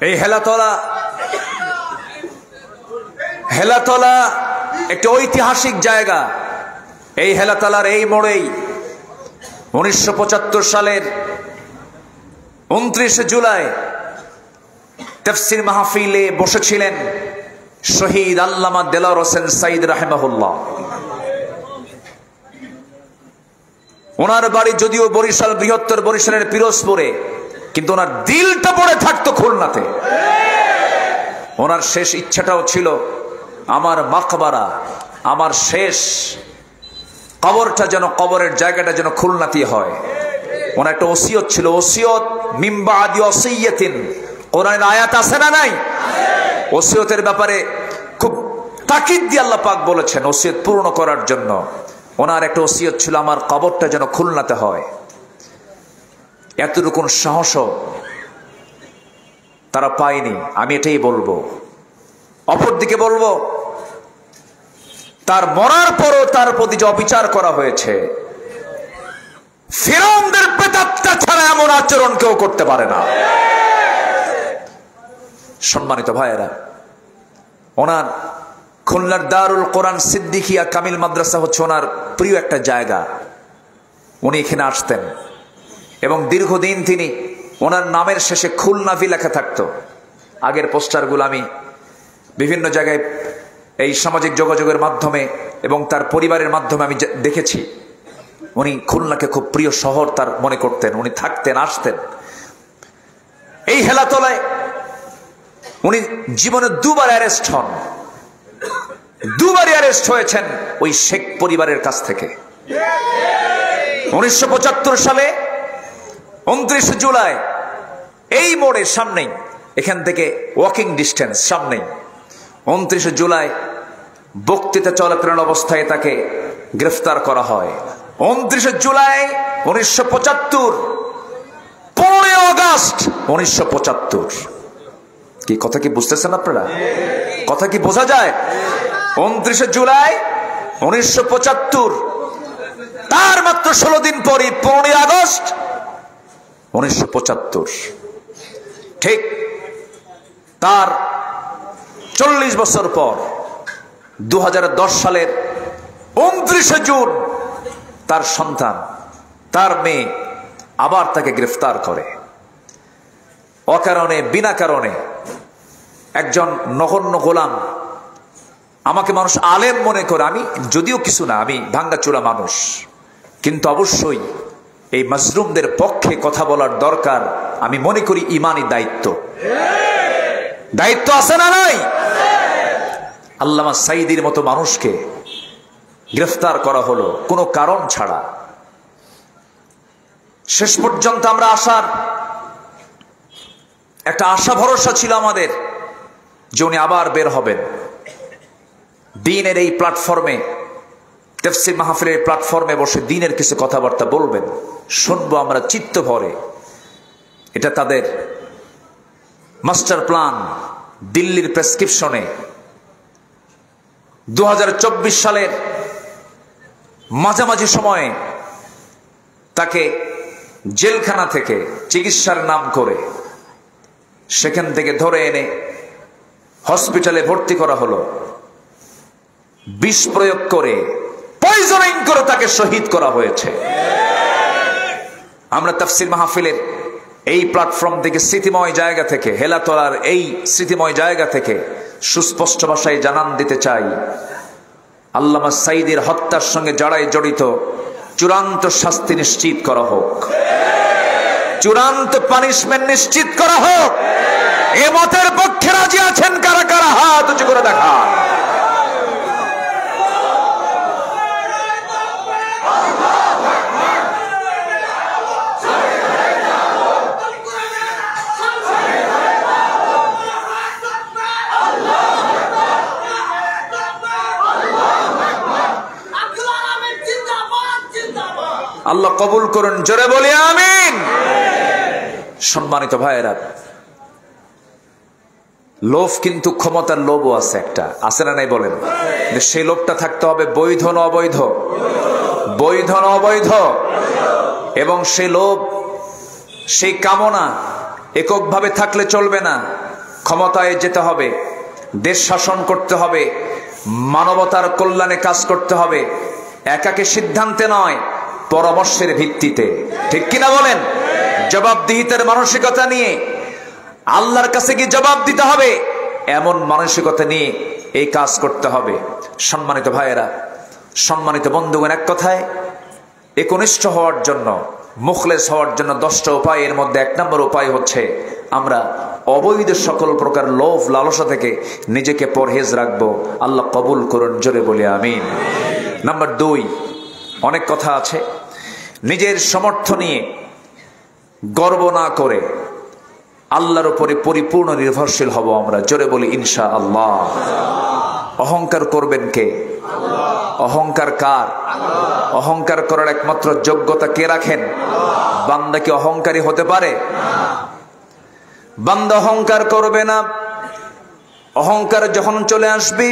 এই হেলাতলা একটি ঐতিহাসিক জায়গা। এই হেলাতলার এই মোড়েই 1975 সালের 29 জুলাই তাফসীর মাহফিলে বসেছিলেন শহীদ আল্লামা দেলোয়ার হোসেন সাঈদ রাহিমাহুল্লাহ। ওনার বাড়ি যদিও বরিশাল, বৃহত্তর বরিশালের পিরোজপুরে, কিন্তু ওনার দিলটা পড়ে থাকতো খুলনাতে। ওনার শেষ ইচ্ছাটাও ছিল আমার মাকবারা, আমার শেষ কবরটা যেন, কবরের জায়গাটা যেন খুলনাতে হয়। ওনার একটা ওসিয়ত ছিল, ওসিয়ত মিন বাদি ওসিয়্যাতিন, কোরআনের আয়াত আছে না নাই? ওসিয়তের ব্যাপারে খুব তাকিদ দিয়ে আল্লাহ পাক বলেছেন ওসিয়ত পূর্ণ করার জন্য। ওনার একটা ওসিয়ত ছিল আমার কবরটা যেন খুলনাতে হয়। এতটুকুন সাহসও তারা পায়নি, আমি এটাই বলবো। অপরদিকে বলবো, তার মরার পরও তার প্রতি যে অবিচার করা হয়েছে, ফিরআউনদের প্রেতাত্মা ছাড়া এমন আচরণ কেউ করতে পারে না। সম্মানিত ভাইয়েরা, ওনার খুলনার দারুল কোরআন সিদ্দিকিয়া কামিল মাদ্রাসা হচ্ছে ওনার প্রিয় একটা জায়গা। উনি এখানে আসতেন এবং দীর্ঘদিন তিনি, ওনার নামের শেষে খুলনাভি লেখা থাকতো। আগের পোস্টারগুলো আমি বিভিন্ন জায়গায় এই সামাজিক যোগাযোগের মাধ্যমে এবং তার পরিবারের মাধ্যমে আমি দেখেছি। উনি খুলনাকে খুব প্রিয় শহর তার মনে করতেন, উনি থাকতেন আসতেন। এই হেলাতলায় উনি জীবনে দুবার অ্যারেস্ট হন, দুবারই অ্যারেস্ট হয়েছেন ওই শেখ পরিবারের কাছ থেকে। 1975 সালে 29 জুলাই এই মোড়ের সামনেই, এখান থেকে ওয়াকিং ডিস্টেন্স সামনেই, 29 জুলাই বক্তৃতা চলাকালীন অবস্থায় তাকে গ্রেফতার করা হয়। 29 জুলাই 1975, 15 আগস্ট 1975। কি কথা কি বুঝতেছেন আপনারা? কথা কি বোঝা যায়? 29 জুলাই 1975, তার মাত্র 16 দিন পরই 15 আগস্ট 1975, ঠিক তার 40 বছর পর 2010 সালের 29 জুন তার সন্তান, তার মেয়ে আবার তাকে গ্রেফতার করে। অকারণে, বিনা কারণে একজন নগণ্য গোলাম, আমাকে মানুষ আলেম মনে করে, আমি যদিও কিছু না, আমি ভাঙ্গাচোরা মানুষ, কিন্তু অবশ্যই এই মাজলুমদের পক্ষে কথা বলার দরকার। আমি মনে করি ইমানি দায়িত্ব, দায়িত্ব আছে না নাই? আল্লামা সাঈদীর মতো মানুষকে গ্রেফতার করা হলো কোনো কারণ ছাড়া। শেষ পর্যন্ত আমরা আসার একটা আশা ভরসা ছিল আমাদের যে উনি আবার বের হবেন, দ্বীনের এই প্ল্যাটফর্মে, তাফসীর মাহফিলের প্ল্যাটফর্মে বসে দ্বীনের কিছু কথাবার্তা বলবেন, শুনবো আমরা চিত্ত ভরে। এটা তাদের মাস্টার প্ল্যান, দিল্লির প্রেসক্রিপশনে। 2024 সালের মাঝামাঝি সময়ে তাকে জেলখানা থেকে চিকিৎসার নাম করে সেখান থেকে ধরে এনে হসপিটালে ভর্তি করা হলো। বিষ প্রয়োগ করে, পয়জনিং করে তাকে শহীদ করা হয়েছে। আমরা তাফসীর মাহফিলের এই প্ল্যাটফর্ম থেকে, স্মৃতিময় জায়গা থেকে, হেলাতলার এই স্মৃতিময় জায়গা থেকে সুস্পষ্ট ভাষায় জানান দিতে চাই, আল্লামা সাঈদীর হত্যার সঙ্গে যারাই জড়িত চূড়ান্ত শাস্তি নিশ্চিত করা হোক, চূড়ান্ত পানিশমেন্ট নিশ্চিত করা হোক। এ মতের পক্ষে রাজি আছেন কারা কারা? হাত উঁচু করে দেখা। আল্লাহ কবুল করুন, জোরে বলি আমিন। সম্মানিত ভাইয়েরা, লোভ কিন্তু ক্ষমতার লোভও আছে, একটা আছে না নাই বলেন? সেই লোভটা থাকতে হবে বৈধ না অবৈধ, বৈধ না অবৈধ। এবং সেই লোভ, সেই কামনা এককভাবে থাকলে চলবে না, ক্ষমতায় যেতে হবে, দেশ শাসন করতে হবে, মানবতার কল্যাণে কাজ করতে হবে, একাকে সিদ্ধান্তে নয়, পরামর্শের ভিত্তিতে। ঠিক কিনা বলেন? জবাবদিহিতার মানসিকতা নিয়ে আল্লাহর কাছে কি জবাব দিতে হবে, এমন মানসিকতা নিয়ে এই কাজ করতে হবে। সম্মানিত ভাইয়েরা, সম্মানিত বন্ধুগণ, এক কথায় একনিষ্ঠ হওয়ার জন্য, মুখলেস হওয়ার জন্য 10টা উপায়, এর মধ্যে 1 নম্বর উপায় হচ্ছে আমরা অবৈধ সকল প্রকার লোভ লালসা থেকে নিজেকে পরহেজ রাখবো। আল্লাহ কবুল করুন, জোরে বলে আমিন। নাম্বার 2, অনেক কথা আছে, নিজের সামর্থ্য নিয়ে গর্ব না করে আল্লাহর উপরে পরিপূর্ণ নির্ভরশীল হব আমরা, জোরে বলি ইনশাআল্লাহ। অহংকার করবেন কে? অহংকার কার? অহংকার করার একমাত্র যোগ্যতা কে রাখেন? বান্দা কি অহংকারী হতে পারে? বান্দা অহংকার করবে না। অহংকার যখন চলে আসবে,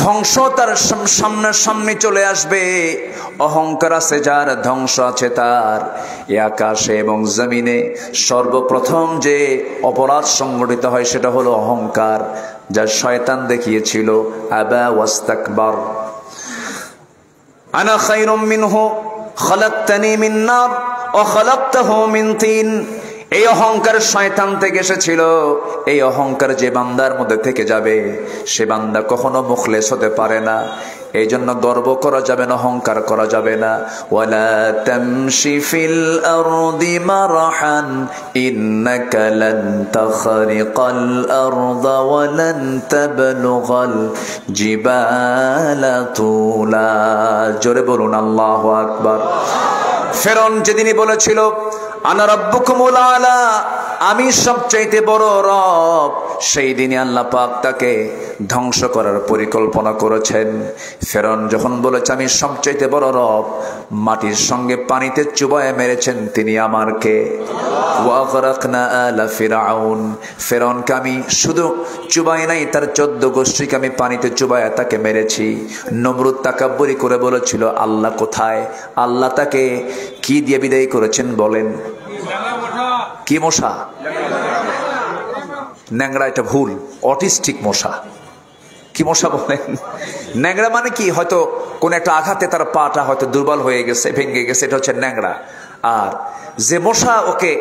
ধ্বংস তার সামনে চলে আসবে। অহংকার আছে যার, ধ্বংস আছে তার। এ আকাশে এবং জমিনে সর্বপ্রথম যে অপরাধ সংগঠিত হয় সেটা হলো অহংকার, যা শয়তান দেখিয়েছিল। আবা ওয়াস্তাকবার, আনা খায়রুম মিনহু খালাকতানি মিন নার ওয়া খালাকতাহু মিন তিন। এই অহংকার শয়তান থেকে এসেছিল। এই অহংকার যে বান্দার মধ্যে থেকে যাবে সে বান্দা কখনো মুখলেস হতে পারে না। এই জন্য গর্ব করা যাবে না, অহংকার করা যাবে না। ওয়ালা তামশি ফিল আরদি মারহান ইন্নাকা লান তাখরিকাল আরদা ওয়া লান তাবলুগাল জিবালা তুলা। জোরে বলুন আল্লাহু আকবার। ফেরাউন যেদিনই বলেছিল আনা রাব্বুকুমুল আলা, আমি সবচাইতে বড় রব, সেই দিনে আল্লাহ পাক তাকে ধ্বংস করার পরিকল্পনা করেছেন। ফেরাউন যখন বলেছে আমি সবচাইতে বড় রব, মাটির সঙ্গে পানিতে চুবায়ে মেরেছেন তিনি আমার কে? ওয়া আগরাকনা আলা ফিরাউন, ফেরাউনকে আমি শুধু চুবাই নাই, তার 14 গোষ্ঠীকে আমি পানিতে চুবায়ে তাকে মেরেছি। নমরুদ তাকাব্বুরি করে বলেছিল আল্লাহ কোথায়? আল্লাহ তাকে কি দিয়ে বিদায় করেছেন বলেন? কি মশা? ন্যাংরা। এটা ভুল, অটিস্টিক মশা। কি মশা বলেন? ন্যাংরা মানে কি, হয়তো কোন একটা আঘাতে তার পাটা হয়তো দুর্বল হয়ে গেছে, ভেঙে গেছে, এটা হচ্ছে ন্যাংরা। আর যে মশা ওকে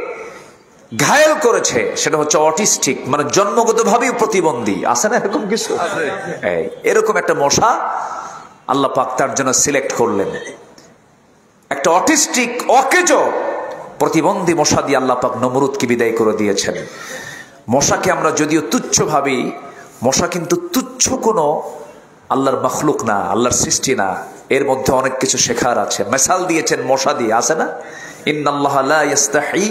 ঘায়েল করেছে সেটা হচ্ছে অটিস্টিক, মানে জন্মগতভাবেই প্রতিবন্ধী। আছে না এরকম কিছু? এরকম একটা মশা আল্লাহ পাক তার জন্য সিলেক্ট করলেন। একটা অটিস্টিক অকেজো প্রতিবন্ধী মশা দিয়ে আল্লাহ পাক নমরুদকে বিদায় করে দিয়েছেন। মশাকে আমরা যদিও তুচ্ছ ভাবি, মশা কিন্তু তুচ্ছ কোনো আল্লাহর মখলুক না, আল্লাহর সৃষ্টি না। এর মধ্যে অনেক কিছু শেখার আছে। মিসাল দিয়েছেন মশা দিয়ে, আছে না? ইন্নাল্লাহা লা ইস্তাহি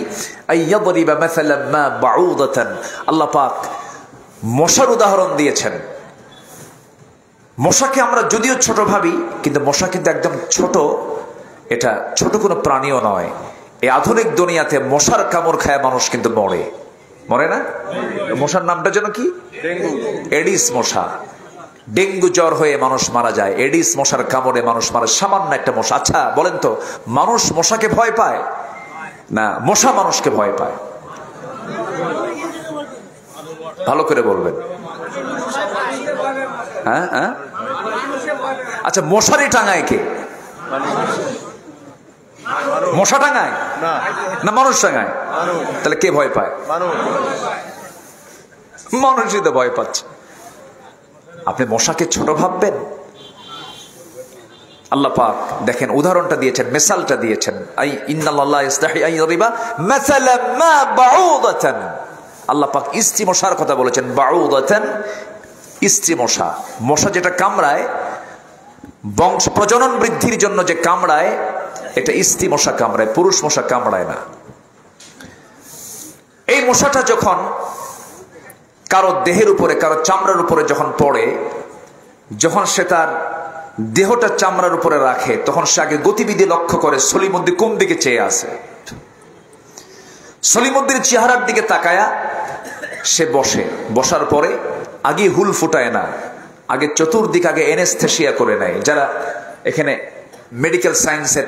আইয়াদরিবা মাসালাম মা বাউদাতান। আল্লাহ পাক মশার উদাহরণ দিয়েছেন। মশাকে আমরা যদিও ছোট ভাবি, কিন্তু মশা কিন্তু একদম ছোট, এটা ছোট কোনো প্রাণীও নয়। এই আধুনিক দুনিয়াতে মশার কামড় খায় মানুষ কিন্তু মরে, মরে না? মশার নামটা যেন কি? এডিস মশা। ডেঙ্গু জ্বর হয়ে মানুষ মারা যায়, এডিস মশার কামড়ে মানুষ মারা। সামান্য একটা মশা। আচ্ছা বলেন তো, মানুষ মশাকে ভয় পায় না মশা মানুষকে ভয় পায়? ভালো করে বলবেন। হ্যাঁ হ্যাঁ, আচ্ছা মশারি টাঙায় কে? মশা টাঙায় না মানুষ টাঙায়? তাহলে কে ভয় পায়? মানুষই তো ভয় পাচ্ছে। আপনি মশাকে ছোট ভাববেন? আল্লাহ পাক দেখেন উদাহরণটা দিয়েছেন, মিসালটা দিয়েছেন। আই ইন্নাল্লাহ ইস্তাহি আন ইয়ারিবা মাসালাম মা বাউদাতান। আল্লাহ পাক ইস্তি মশার কথা বলেছেন। বাউদাতান ইস্তি মশা, মশা যেটা কামড়ায় বংশ প্রজনন বৃদ্ধির জন্য যে কামড়ায়, এটা ইস্তি মশা কামড়ায়, পুরুষ মশা কামড়ায় না। এই মশাটা যখন কারো দেহের উপরে, কারো চামড়ার উপরে যখন পড়ে, যখন সে তার দেহটা চামড়ার উপরে রাখে, তখন সে আগে গতিবিধি লক্ষ্য করে সলিমুদ্দিন কোন দিকে চেয়ে আছে। সলিমুদ্দিনের চেহারার দিকে তাকায়া সে বসে। বসার পরে আগে হুল ফুটায় না, আগে চতুর্দিক আগে এনেস্থেশিয়া করে নেয়। যারা এখানে মেডিকেল সায়েন্সের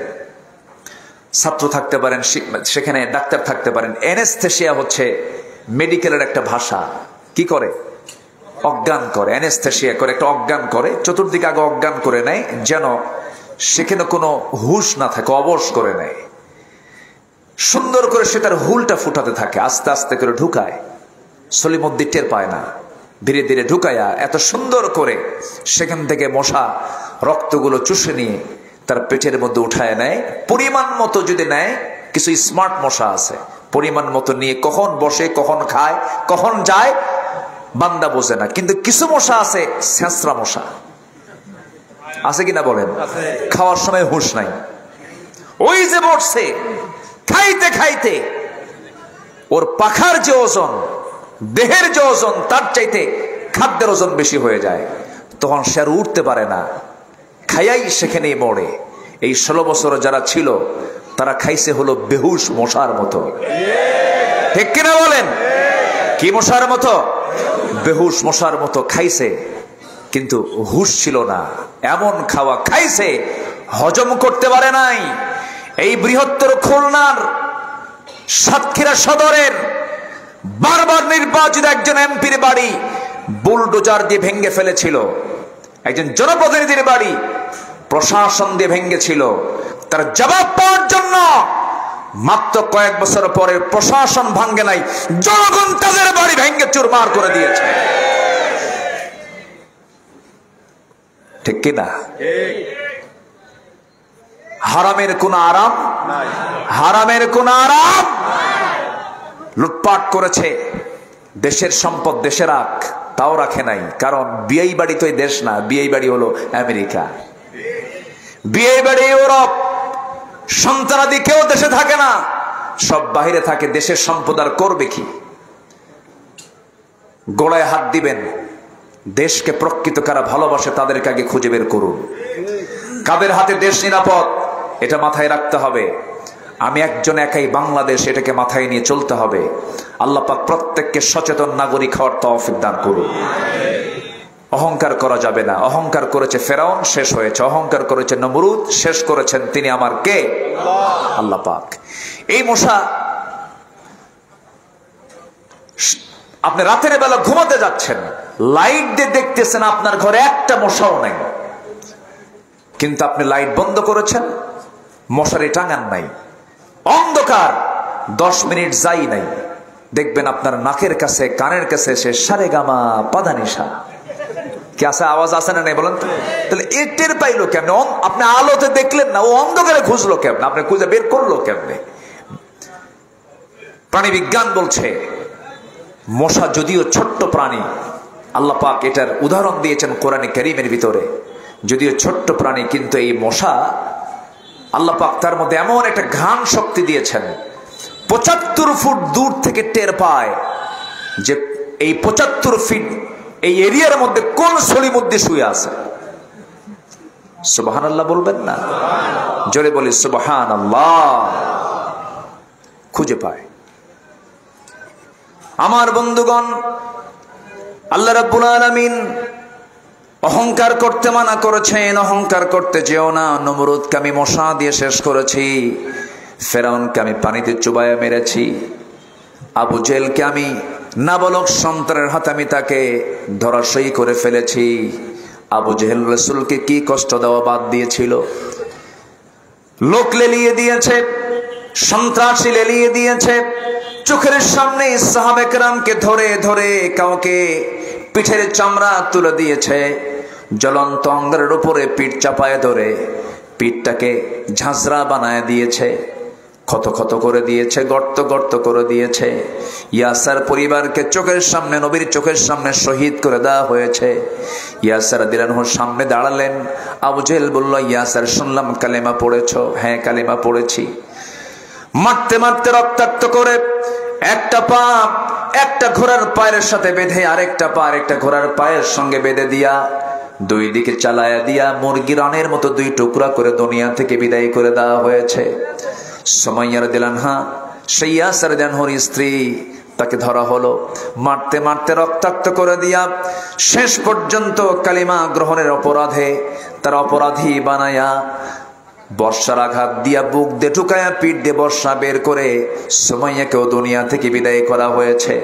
ছাত্র থাকতে পারেন, সেখানে ডাক্তার থাকতে পারেন। এনেস্থেশিয়া হচ্ছে মেডিকেলের একটা ভাষা। কি করে? অজ্ঞান করে, এনেস্থেশিয়া করে, একটা অজ্ঞান করে, চতুর্দিকে আগে অজ্ঞান করে নেয়, যেন সেখানে কোনো হুশ না থাকে, অবশ করে নেয়। সুন্দর করে সে তার হুলটা ফুটাতে থাকে, আস্তে আস্তে করে ঢুকায়। সলিমুদ্দিন টের পায় না, ধীরে ধীরে ঢুকায়া এত সুন্দর করে সেখান থেকে মশা রক্তগুলো চুষে নিয়ে তার পেটের মধ্যে উঠায় নেয়। পরিমাণ মতো যদি নেয়, কিছু স্মার্ট মশা আছে, পরিমাণ মতো নিয়ে কখন বসে, কখন খায়, কখন যায় বান্দা বোঝে না। কিন্তু কিছু মশা আছে ছেঁচড়া মশা, আছে কিনা বলেন? খাওয়ার সময় হুঁশ নাই, ওই যে বসছে খাইতে খাইতে ওর পাখার যে ওজন, দেহের যে ওজন, তার চাইতে খাদ্যের ওজন বেশি হয়ে যায়। তখন সে আর উঠতে পারে না, খাইয়াই সেখানেই মরে। এই 16 বছর যারা ছিল তারা খাইছে হলো বেহুশ মশার মতো। ঠিক কিনা বলেন? কি মশার মতো? বেহুশ মশার মতো খাইছে, কিন্তু হুশ ছিল না। এমন খাওয়া খাইছে হজম করতে পারে নাই। এই বৃহত্তর খুলনার সাতক্ষীরা সদরের বারবার নির্বাচিত একজন এমপির বাড়ি বুলডোজার দিয়ে ভেঙে ফেলেছিল, একজন জনপ্রতিনিধির বাড়ি প্রশাসন দিয়ে ভেঙেছিল। তার জবাব পাওয়ার জন্য মাত্র কয়েক বছর পরে প্রশাসন ভাঙ্গে নাই, জনগণ তাদের বাড়ি ভেঙ্গে চুরমার করে দিয়েছে। ঠিক কিনা? হারামের কোন আরাম নাই, হারামের কোন আরাম। লুটপাট করেছে, দেশের সম্পদ দেশে রাখ, তাও রাখে নাই। কারণ বিয়ে বাড়ি তো এই দেশ না, বিয়ে বাড়ি হলো আমেরিকা, বিয়ে বাড়ি ইউরোপ। সন্তানাদি কেউ দেশে থাকে না, সব বাহিরে থাকে। দেশের সম্পদ আর করবে কি? গোড়ায় হাত দিবেন। দেশকে প্রকৃত কারা ভালোবাসে তাদেরকে আগে খুঁজে বের করুন। কাদের হাতে দেশ নিরাপদ এটা মাথায় রাখতে হবে। আমি একজন একাই বাংলাদেশ, এটাকে মাথায় নিয়ে চলতে হবে। আল্লাহ পাক প্রত্যেককে সচেতন নাগরিক হওয়ার তৌফিক দান করুন। অহংকার করা যাবে না। অহংকার করেছে ফেরাউন, শেষ হয়েছে। অহংকার করেছে নমরুদ, শেষ করেছেন তিনি আমার কে? আল্লাহ পাক। এই মশা, আপনি রাতের বেলা ঘুমাতে যাচ্ছেন, লাইট দিয়ে দেখতেছেন আপনার ঘরে একটা মশাও নাই, কিন্তু আপনি লাইট বন্ধ করেছেন, মশারি টাঙান নাই, অন্ধকার। 10 মিনিট যাই নাই, দেখবেন আপনার নাকের কাছে কানের কাছে সে সারেগামা পাদানিসা কি আছে, আওয়াজ আছে না নাই বলেন তো? তাহলে এ টের পাইলো কেমনে? আপনি আলোতে দেখলেন না, ও অন্ধকারে খুঁজলো কেমনে? আপনি খুঁজে বের করলো কেমনে? প্রাণী বিজ্ঞান বলছে মশা যদিও ছোট্ট প্রাণী, আল্লাহ পাক এটার উদাহরণ দিয়েছেন কোরআনে কারীমের ভিতরে। যদিও ছোট্ট প্রাণী, কিন্তু এই মশা আল্লাহ পাক তার মধ্যে এমন একটা ঘ্রাণ শক্তি দিয়েছেন, 75 ফুট দূর থেকে টের পায় যে এই 75 ফিট এই এরিয়ার মধ্যে কোন সলিমুদ্দি শুয়ে আছে। সুবহানাল্লাহ বলবেন না? জোরে বলি সুবহানাল্লাহ। খুঁজে পায়। আমার বন্ধুগণ, আল্লাহ রাব্বুল আলামিন অহংকার করতে মানা করেছেন। অহংকার করতে যেও না। নমরুদকে আমি মশা দিয়ে শেষ করেছি, ফেরাউনকে আমি পানিতে চুবাইয়া মেরেছি, আবু জেহেলকে আমি নাবালক সন্তানের হাতে আমি তাকে ধরাশয়ী করে ফেলেছি। আবু জেহেল রাসূলকে কি কষ্ট দেওয়া বাদ দিয়েছিল। লোক লেলিয়ে দিয়েছে, সন্ত্রাসী লেলিয়ে দিয়েছে, চোখের সামনে সাহাবে কেরামকে ধরে ধরে কাউকে পিঠের চামড়া তুলে দিয়েছে, জ্বলন্ত অঙ্গারের উপরে পিঠ চাপায় ধরে পিঠটাকে ঝাঁঝরা বানায় দিয়েছে, ক্ষত ক্ষত করে দিয়েছে, গর্ত গর্ত করে দিয়েছে। ইয়াসার পরিবারকে চোখের সামনে, নবীর চোখের সামনে শহীদ করে দেওয়া হয়েছে। ইয়াসার রাদিয়াল্লাহু আনহু সামনে দাঁড়ালেন। আবু জেহেল বলল, ইয়াসার শুনলাম কালেমা পড়েছো? হ্যাঁ কালেমা পড়েছি। মারতে মারতে রক্তাক্ত করে একটা পা একটা ঘোড়ার পায়ের সাথে বেঁধে, আরেকটা পা আরেকটা ঘোড়ার পায়ের সঙ্গে বেঁধে দিয়া, দুই দিকে চালায়া দিয়া মুরগি রানের মতো 2 টুকরা করে দুনিয়া থেকে বিদায় করে দেওয়া হয়েছে। সুমাইয়া রাদিয়াল্লাহু আনহা, সেই ইয়াসার রাদিয়াল্লাহু আনহুর স্ত্রী, তাকে ধরা হলো। মারতে মারতে রক্তাক্ত করে দিয়া শেষ পর্যন্ত কালিমা গ্রহণের অপরাধে তার অপরাধী বানায়া বর্ষার আঘাত দিয়া বুক দিয়ে ঢুকায়া পিঠ দিয়ে বর্ষা বের করে সুমাইয়াকেও দুনিয়া থেকে বিদায় করা হয়েছে।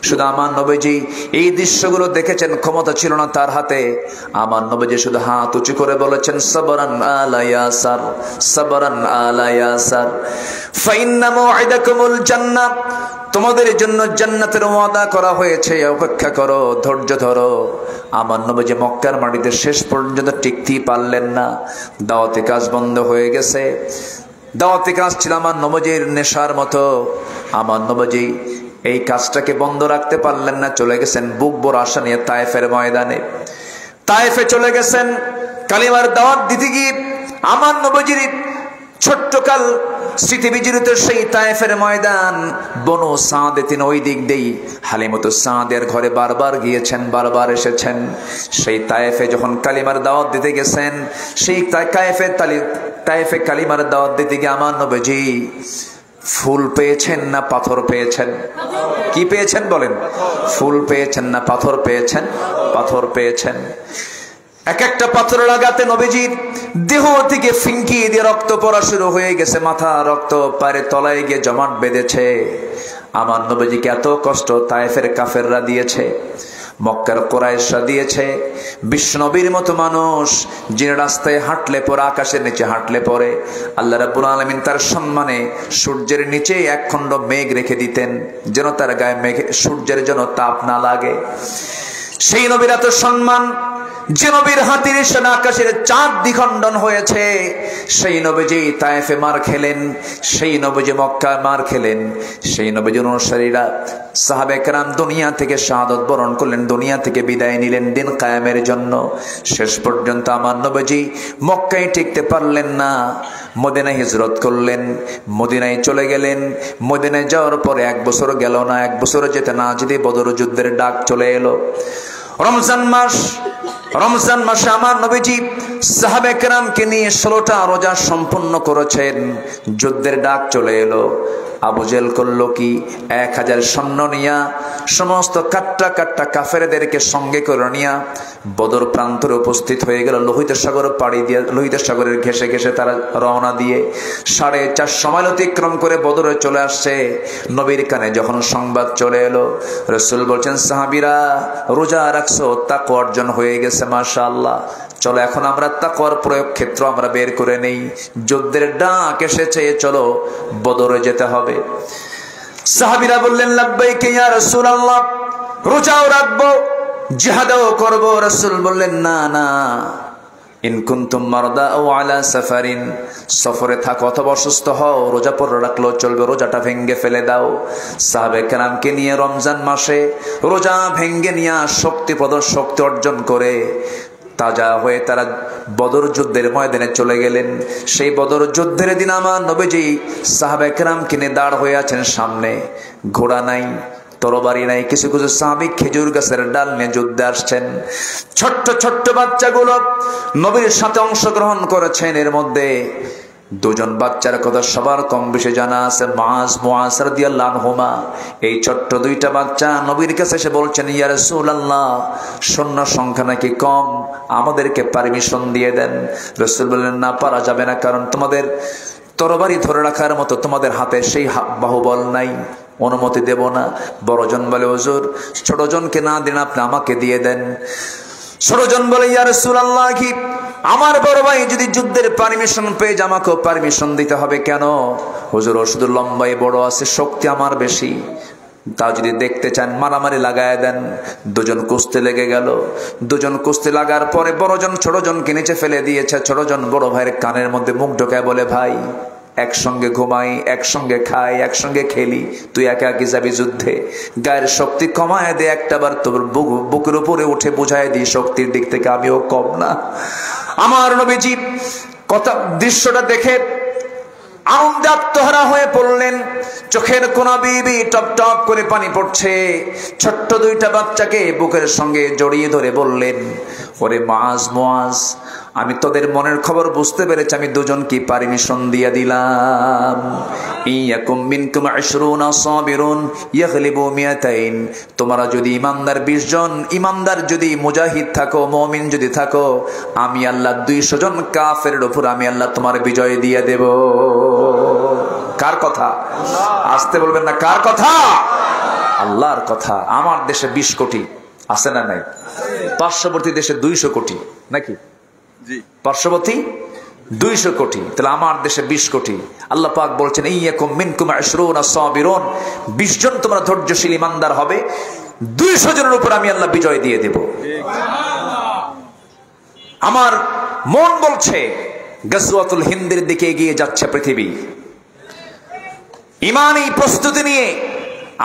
শুধু আমার নবীজি এই দৃশ্যগুলো দেখেছেন, ক্ষমতা ছিল না তার হাতে। আমার নবীজি শুধু হাত উঁচু করে বলেছেন, সাবরান আলা ইয়াসার, সাবরান আলা ইয়াসার, ফাইন্না মাউইদাকুমুল জান্নাহ, তোমাদের জন্য জান্নাতের ওয়াদা করা হয়েছে, অপেক্ষা করো, ধৈর্য ধরো। আমার নবীজি মক্কার মাটিতে শেষ পর্যন্ত টিকতেই পারলেন না। দাওয়াতি কাজ বন্ধ হয়ে গেছে। দাওয়াতি কাজ ছিল আমার নবীজির নেশার মতো। আমার নবীজি এই কাজটাকে বন্ধ রাখতে পারলেন না, চলে গেছেন বুক ভরা আশা নিয়ে তায়েফের ময়দানে। তায়েফে চলে গেছেন কালিমার দাওয়াত দিতে গিয়ে। আমার নবীজির ছোট্টকাল স্মৃতি বিজড়িত সেই তায়েফের ময়দান, বনু সাদ, তিনি ওই দিক দিয়ে হালিমাতু সাদের ঘরে বারবার গিয়েছেন, বারবার এসেছেন। সেই তায়েফে যখন কালিমার দাওয়াত দিতে গেছেন, সেই তায়েফে কালিমার দাওয়াত দিতে গিয়ে আমার নবীজি ফুল পেয়েছেন না পাথর পেয়েছেন? কি পেয়েছেন বলেন? ফুল পেয়েছেন না পাথর পেয়েছেন? পাথর পেয়েছেন। এক একটা পাথর লাগাতে নবীজির দেহ থেকে ফিঙ্কি দিয়ে রক্ত পড়া শুরু হয়ে গেছে, মাথা রক্ত পায়ের তলায় গিয়ে জমাট বেঁধেছে। আমার নবীজিকে এত কষ্ট তায়েফের কাফেররা দিয়েছে। মক্কার কুরাইশরা দিয়েছে বিশ্বনবীর মতো মানুষ যিনি রাস্তায় হাঁটলে পরে, আকাশের নিচে হাঁটলে পরে আল্লাহ রাব্বুল আলামিন তার সম্মানে সূর্যের নিচে এক খণ্ড মেঘ রেখে দিতেন, যেন তার গায়ে মেঘে সূর্যের যেন তাপ না লাগে। সেই নবীর এত সম্মান, যে নবীর হাতির সেনা আকাশের চাঁদ দ্বিখণ্ডন হয়েছে, সেই নবীজি তায়েফে মার খেলেন, সেই নবীজি মক্কায় মার খেলেন, সেই নবীজির অনুসারীরা সাহাবে কেরাম দুনিয়া থেকে শাহাদত বরণ করলেন, দুনিয়া থেকে বিদায় নিলেন দিন কায়েমের জন্য। শেষ পর্যন্ত আমার নবীজি মক্কায় টিকতে পারলেন না, মদিনায় হিজরত করলেন, মদিনায় চলে গেলেন। মদিনায় যাওয়ার পরে 1 বছর গেল না, 1 বছর যেতে না যেতে বদর যুদ্ধের ডাক চলে এলো। রমজান মাসে আমার নবীজি সাহাবে কেরামকে নিয়ে 16টা রোজা সম্পন্ন করেছেন। যুদ্ধের ডাক চলে এলো। আবু জেল করলো কি, 1000 সৈন্য নিয়া সমস্ত কাট্টা কাফেরদেরকে সঙ্গে করে নিয়া বদর প্রান্তরে উপস্থিত হয়ে গেল। লোহিত সাগর পাড়ি দিয়ে, লোহিত সাগরের ঘেসে ঘেসে তারা রওনা দিয়ে 4.5 মাইল অতিক্রম করে বদরে চলে আসছে। নবীর কানে যখন সংবাদ চলে এলো, রাসূল বলছেন, সাহাবীরা রোজা রাখছো, তাকওয়া অর্জন হয়ে গেছে, মাশাআল্লাহ। চলো এখন আমরা তাকওয়ার প্রয়োগ ক্ষেত্র আমরা বের করে নেই। যুদ্ধের ডাক এসেছে, চলো বদরে যেতে হবে। সাহাবীরা বললেন, লাব্বাইক ইয়া রাসূলুল্লাহ, রোজাও রাখবো, জিহাদও করব। রাসূল বললেন, না না, ইন কুনতুম মারদা আও আলা সাফারিন, সফরে থাকো অথবা অসুস্থ হও, রোজা পরে রাখলেও চলবে, রোজাটা ভেঙ্গে ফেলে দাও। সাহাবে কেরামকে নিয়ে রমজান মাসে রোজা ভেঙ্গে নিয়ে শক্তি অর্জন করে তাজা হয়ে তারা বদর যুদ্ধের ময়দানে চলে গেলেন। সেই বদর যুদ্ধের দিন আমার নবীজি সাহাবে কেরামকে নিয়ে দাঁড় হয়ে আছেন সামনে। ঘোড়া নাই, তরবারি নাই, কিছু কিছু সাহাবী খেজুর গাছের ডাল নিয়ে যুদ্ধে আসছেন। ছোট্ট ছোট্ট বাচ্চাগুলো নবীর সাথে অংশগ্রহণ করেছেন। এর মধ্যে 2 বাচ্চার কথা সবার কম বেশি জানা আছে, মুআজ রাদিয়াল্লাহু আনহুমা। এই ছোট্ট 2টা বাচ্চা নবীর কাছে এসে বলছেন, ইয়া রাসূলুল্লাহ, সৈন্য সংখ্যা নাকি কম, আমাদেরকে পারমিশন দিয়ে দেন। রাসূল বললেন, না, পারা যাবে না, কারণ তোমাদের তরবারি ধরে রাখার মতো তোমাদের হাতে সেই বাহুবল নাই, অনুমতি দেব না। বড়জন বলে, হুজুর ছোটজনকে না দিন, আপনি আমাকে দিয়ে দেন। ছোটজন বলে, ইয়া রাসূলুল্লাহ, কি আমার বড় ভাই যদি যুদ্ধের পারমিশন পেয়ে আমাকেও পারমিশন দিতে হবে কেন? হুজুর ও শুধু লম্বাই বড় আছে, শক্তি আমার বেশি, তা যদি দেখতে চান মারামারি লাগায় দেন। 2জন কুস্তি লেগে গেল। 2জন কুস্তি লাগার পরে বড়জন ছোটজনকে নিচে ফেলে দিয়েছে। ছোটজন বড় ভাইয়ের কানের মধ্যে মুখ ঢোকায় বলে, ভাই একসঙ্গে ঘুমাই, একসঙ্গে খাই, একসঙ্গে খেলি, তুই একা একা যাবি যুদ্ধে, গায়ের শক্তি কমায় দে, একটাবার তোর বুকের উপরে উঠে বুঝায় দিই, শক্তির দিক থেকে আমিও কম না। আমার নবীজি দৃশ্যটা দেখে আনন্দে আত্মহারা হয়ে পড়লেন। চোখের কোনা বিবি টপ টপ করে পানি পড়ছে। ছোট্ট 2টা বাচ্চাকে বুকের সঙ্গে জড়িয়ে ধরে বললেন, ওরে মুআজ, আমি তোদের মনের খবর বুঝতে পেরেছি, আমি 2জনকে পারমিশন দিয়ে দিলাম। ইয়াকুম মিনকুম 20 সাবিরুন ইয়াগলিবু 200। তোমরা যদি ইমানদার 20 জন, ইমানদার যদি মুজাহিদ থাকো, মুমিন যদি থাকো, আমি আল্লাহ 200 জন কাফেরের উপর আমি আল্লাহ তোমার বিজয় দিয়ে দেব। কার কথা? আসতে বলবেন না, কার কথা? আল্লাহর কথা। আমার দেশে 20 কোটি আছে না নাই? পার্শ্ববর্তী দেশে 200 কোটি নাকি? পার্শ্ববর্তী 200 কোটি, তাহলে আমার দেশে 20 কোটি। আল্লাহ পাক বলছেন, ইয়াকুম মিনকুম 20 সাবিরুন, 20 জন তোমরা ধৈর্যশীল ইমানদার হবে, 200 জনের উপর আমি আল্লাহ বিজয় দিয়ে দেব। আমার মন বলছে গজওয়াতুল হিন্দের দিকে এগিয়ে যাচ্ছে পৃথিবী। ঈমানী প্রস্তুতি নিয়ে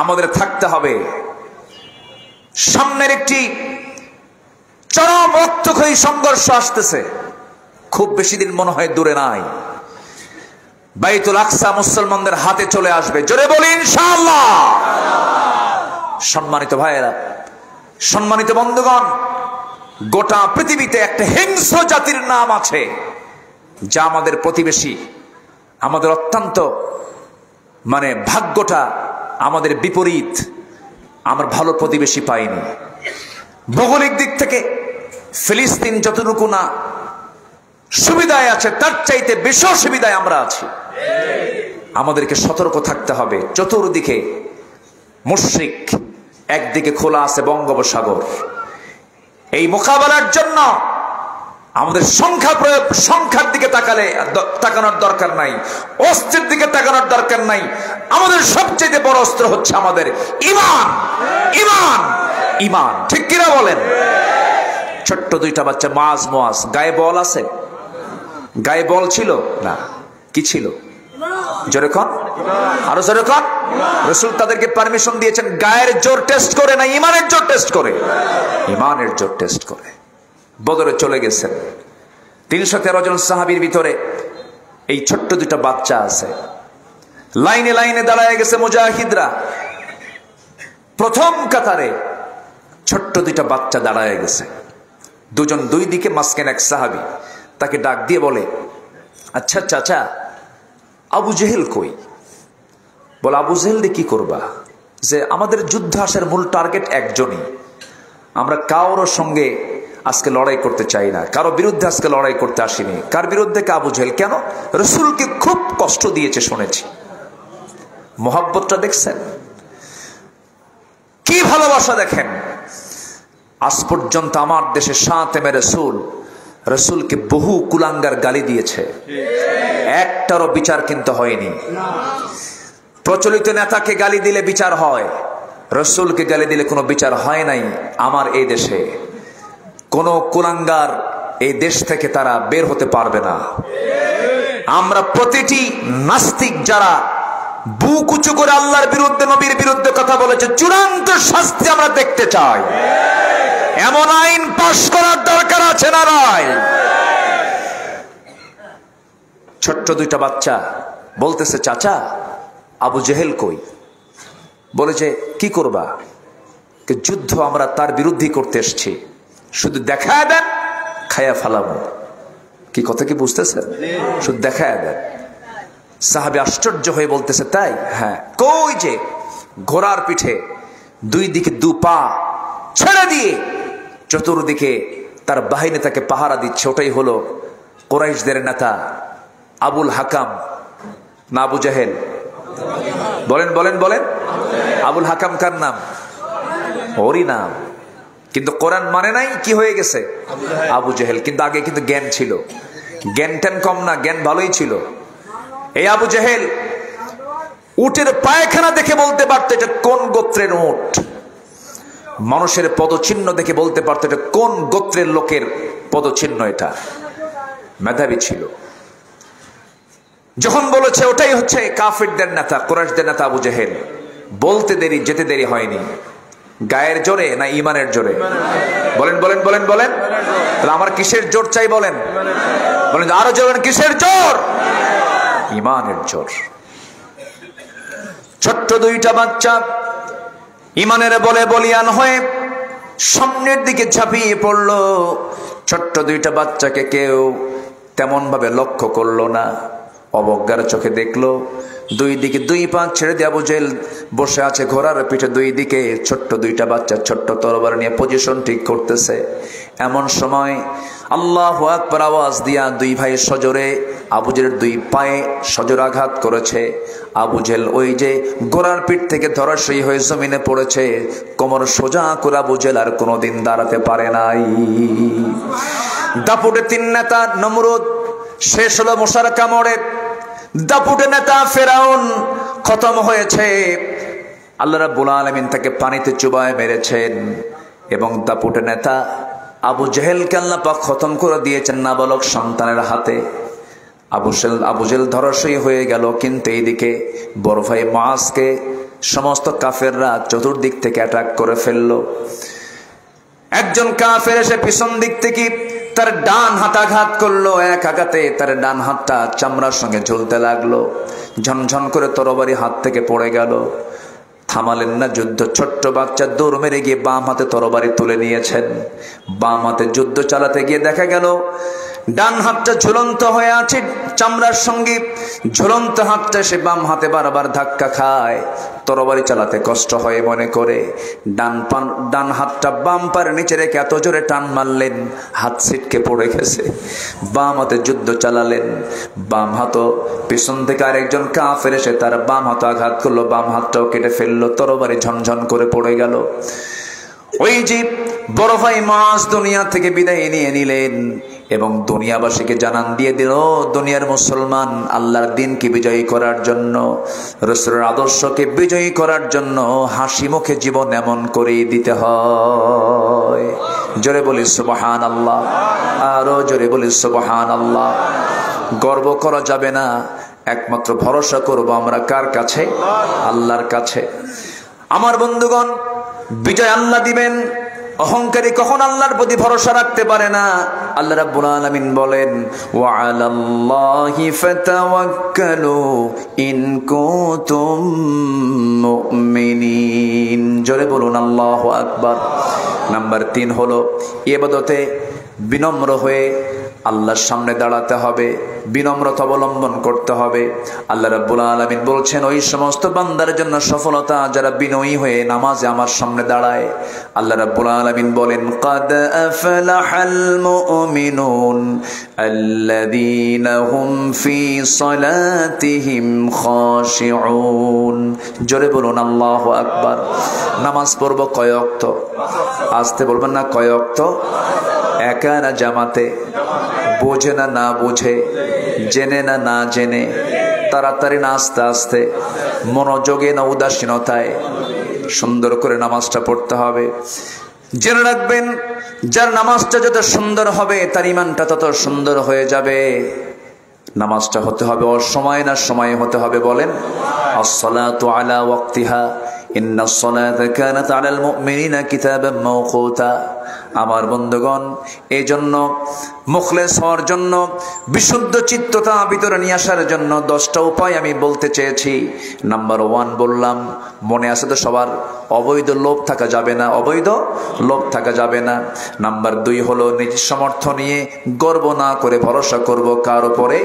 আমাদের থাকতে হবে। সামনের একটি চরম রক্তক্ষয়ী সংঘর্ষ আসতেছে, খুব বেশি দিন মনে হয় দূরে নাই। বাইতুল আকসা মুসলমানদের হাতে চলে আসবে, জোরে বলি ইনশাআল্লাহ। সম্মানিত ভাইয়েরা, সম্মানিত বন্ধুগণ, গোটা পৃথিবীতে একটা হিংস্র জাতির নাম আছে, যা আমাদের প্রতিবেশী। আমাদের অত্যন্ত ভাগ্যটা আমাদের বিপরীত, আমরা ভালো প্রতিবেশী পাইনি। ভৌগোলিক দিক থেকে ফিলিস্তিন যতটুকু না সুবিধায় আছে, তার চাইতে বেশি সুবিধায় আমরা আছি। আমাদেরকে সতর্ক থাকতে হবে। চতুর্দিকে মুশরিক, একদিকে খোলা আছে বঙ্গোপসাগর। এই মোকাবেলার জন্য আমাদের সংখ্যার দিকে তাকানোর দরকার নাই, অস্ত্রের দিকে তাকানোর দরকার নাই। আমাদের সবচেয়ে বড় অস্ত্র হচ্ছে আমাদের ঈমান, ঈমান, ঈমান। ঠিক কিনা বলেন? ছোট্ট দুইটা বাচ্চা মুআজ, গায়ে বল আছে? গায়ে বল ছিল না, কি ছিল? জোরে কোন, আরো জোরে কোন। রাসূল তাদেরকে পারমিশন দিয়েছেন গায়ের জোর টেস্ট করে না, ঈমানের জোর টেস্ট করে, ঈমানের জোর টেস্ট করে। বদরে চলে গেছেন। 313 জন সাহাবীর ভিতরে এই ছোট্ট দুইটা বাচ্চা আছে। লাইনে লাইনে দাঁড়ায় গেছে মুজাহিদরা। প্রথম কাতারে ছোট্ট দুইটা বাচ্চা দাঁড়ায় গেছে, দুজন দুই দিকে, মাঝখানে এক সাহাবী। তাকে ডাক দিয়ে বলে, আচ্ছা চাচা, আবু জেহেল কই? বলে, আবু জেহেল দিয়ে কি করবা? যে আমাদের যুদ্ধ আসার মূল টার্গেট একজনই, আমরা কারোর সঙ্গে আজকে লড়াই করতে চাই না, কারো বিরুদ্ধে আজকে লড়াই করতে আসিনি। কার বিরুদ্ধে? আবু জেহেল। কেন? রাসূলকে খুব কষ্ট দিয়েছে শুনেছি। মোহাব্বতটা দেখছেন? কি ভালোবাসা দেখেন। আজ পর্যন্ত আমার দেশে শাতেমে রাসূলকে বহু কুলাঙ্গার গালি দিয়েছে, একটারও বিচার কিন্তু হয়নি। প্রচলিত নেতাকে গালি দিলে বিচার হয়, রাসূলকে গালি দিলে কোনো বিচার হয় নাই। আমার এই দেশে কোন কুলাঙ্গার এই দেশ থেকে তারা বের হতে পারবে না। আমরা প্রতিটি নাস্তিক যারা বুক উঁচু করে আল্লাহর বিরুদ্ধে, নবীর বিরুদ্ধে কথা বলেছে, চূড়ান্ত শাস্তি আমরা দেখতে চাই। এমন আইন পাশ করার দরকার আছে না নাই? ছোট্ট দুইটা বাচ্চা বলতেছে, চাচা আবু জেহেল কই? বলেছে, কি করবা? যুদ্ধ আমরা তার বিরুদ্ধে করতে এসেছি, শুধু দেখায় দেন, খায়া ফালাবো। কি কথা কি বুঝতেছেন? শুধু দেখায় দেন। সাহাবী আশ্চর্য হয়ে বলতেছে, তাই? হ্যাঁ। কই যে ঘোড়ার পিঠে দুই দিকে দু পা ছেড়ে দিয়ে চতুর্দিকে তার বাহিনী তাকে পাহারা দিচ্ছে, ওটাই হলো কুরাইশদের নেতা আবুল হাকাম না আবু জেহেল? বলেন বলেন বলেন। আবুল হাকাম কার নাম? ওরই নাম। কিন্তু কোরআন মানে নাই, কি হয়ে গেছে? আবু জেহেল। কিন্তু আগে কিন্তু জ্ঞান ছিল, জ্ঞান ট্যান কম না, জ্ঞান ভালোই ছিল। এই আবু জেহেল উটের পায়খানা দেখে বলতে পারতো এটা কোন গোত্রের উট, মানুষের পদচিহ্ন দেখে বলতে পারতো এটা কোন গোত্রের লোকের পদচিহ্ন। এটা মেধাবী ছিল। যখন বলেছে ওটাই হচ্ছে কাফিরদের নেতা, কুরাইশদের নেতা আবু জেহেল, বলতে দেরি, যেতে দেরি হয়নি। গায়ের জোরে না ঈমানের জোরে? বলেন বলেন বলেন বলেন। তাহলে আমার কিসের জোর চাই? বলেন বলেন, আরো জোর। কিসের জোর? ঈমানের জোর। ছোট্ট দুইটা বাচ্চা ঈমানের বলে বলিয়ান হয়ে সামনের দিকে ঝাঁপিয়ে পড়লো। ছোট্ট দুইটা বাচ্চাকে কেউ তেমন ভাবে লক্ষ্য করলো না, অবজ্ঞার চোখে দেখলো। দুই দিকে দুই পা ছেড়ে দিয়ে আবু জেহেল বসে আছে ঘোড়ার পিঠে, দুই দিকে ছোট্ট দুইটা বাচ্চা ছোট্ট তরবারি নিয়ে পজিশন ঠিক করতেছে। এমন সময় আল্লাহু আকবার আওয়াজ দিয়া দুই ভাই সজোরে আবু জেহেলের দুই পায়ে সজোর আঘাত করেছে। আবু জেহেল ওই যে ঘোড়ার পিঠ থেকে ধরাশয়ী হয়ে জমিনে পড়েছে। কোমর সোজা করে আবু জেহেল আর কোনোদিন দাঁড়াতে পারে নাই। দাপুটে তিন নেতা নমরুদ শেষ হলো মশার কামড়ে। দাপুটে নেতা ফেরাউন খতম হয়েছে। আল্লাহ রাব্বুল আলামিন তাকে পানিতে চুবায় মেরেছেন। এবং দাপুটে নেতা আবু জেহেলকে আল্লাহ পাক খতম করে দিয়েছেন নাবালক সন্তানের হাতে। আবু জেহেল ধরাশয়ী হয়ে গেল। কিন্তু এইদিকে বড় ভাই মুআজকে সমস্ত কাফেররা চতুর্দিক থেকে অ্যাটাক করে ফেললো। একজন কাফের এসে পিছন দিক থেকে তার ডান হাত আঘাত করলো। এক আঘাতে তার ডান হাতটা চামড়ার সঙ্গে ঝুলতে লাগলো। ঝনঝন করে তরবারি হাত থেকে পড়ে গেল। থামালেন না যুদ্ধ। ছোট্ট বাচ্চা দৌড় মেরে গিয়ে বাম হাতে তরবারি তুলে নিয়েছেন। বাম হাতে যুদ্ধ চালাতে গিয়ে দেখা গেল ডান হাতটা ঝুলন্ত হয়ে আছে চামড়ার সঙ্গে, ঝুলন্ত হাতটা সে বাম হাতে বারবার ধাক্কা খায়, তরবারি চালাতে কষ্ট হয় মনে করে ডান হাতটা বাম পায়ের নিচে রেখে এত জোরে টান মারলেন হাত ছিটকে পড়ে গেছে। বাম হাতে যুদ্ধ চালালেন, বাম হাতও পিছন থেকে আরেকজন কাফের এসে তার বাম হাতে আঘাত করলো, বাম হাতটাও কেটে ফেললো, তরবারি ঝনঝন করে পড়ে গেল। ওই যে বড় ভাই মুআজ দুনিয়া থেকে বিদায় নিয়ে নিলেন এবং দুনিয়াবাসীকে জানান দিয়ে দিল, দুনিয়ার মুসলমান আল্লাহর দিনকে বিজয়ী করার জন্য, রাসূলের আদর্শকে বিজয়ী করার জন্য হাসি মুখে জীবন এমন করে দিতে হয়। জোরে বলি সুবহানাল্লাহ, আরো জোরে বলি সুবহানাল্লাহ। গর্ব করা যাবে না, একমাত্র ভরসা করব আমরা কার কাছে? আল্লাহর কাছে। আমার বন্ধুগণ, বিজয় আল্লাহ দিবেন। অহংকারী কখন আল্লাহর প্রতি ভরসা রাখতে পারে না। আল্লাহ রাব্বুল আলামিন বলেন, ওয়া আলাল্লাহি ফাতাওয়াক্কালু ইন কুনতুম মুমিনিন। জোরে বলুন আল্লাহু আকবার। নাম্বার 3 হলো ইবাদতে বিনম্র হয়ে আল্লাহর সামনে দাঁড়াতে হবে, বিনম্রতা অবলম্বন করতে হবে। আল্লাহ রাব্বুল আলামিন বলছেন, ওই সমস্ত বান্দার জন্য সফলতা যারা বিনয়ী হয়ে নামাজে আমার সামনে দাঁড়ায়। আল্লাহ রাব্বুল আলামিন বলেন, কাদ আফলাহাল মুমিনুন আল্লাযীনা হুম ফি সালাতিহিম খাশিউন। জোরে বলুন আল্লাহু আকবার। নামাজ পড়ব কয় ওয়াক্ত? আস্তে বলবেন না, কয় ওয়াক্ত? একা না জামাতে? বোঝে না না বুঝে? জেনে না না জেনে? তাড়াতাড়ি না আস্তে আস্তে? মনোযোগে না উদাসীনতায়? সুন্দর করে নামাজটা পড়তে হবে। জেনে রাখবেন, যার নামাজটা যত সুন্দর হবে তার ঈমানটা তত সুন্দর হয়ে যাবে। নামাজটা হতে হবে অসময়ে না সময়ে হতে হবে? বলেন, আসসালাতু আলা ওয়াক্তিহা ইন্নাস সালাতা কানাত আলাল মুমিনিনা কিতাবাম মাওকুতা। আমার বন্ধুগণ, এই জন্য মুখলেস হওয়ার জন্য, বিশুদ্ধ চিত্ততা ভিতরে নিয়ে আসার জন্য 10টা উপায় আমি বলতে চেয়েছি। নাম্বার 1 বললাম, মনে আছে তো সবার, অবৈধ লোভ থাকা যাবে না, অবৈধ লোভ থাকা যাবে না। নাম্বার 2 হলো নিজের সামর্থ্য নিয়ে গর্ব না করে ভরসা করব কার উপরে।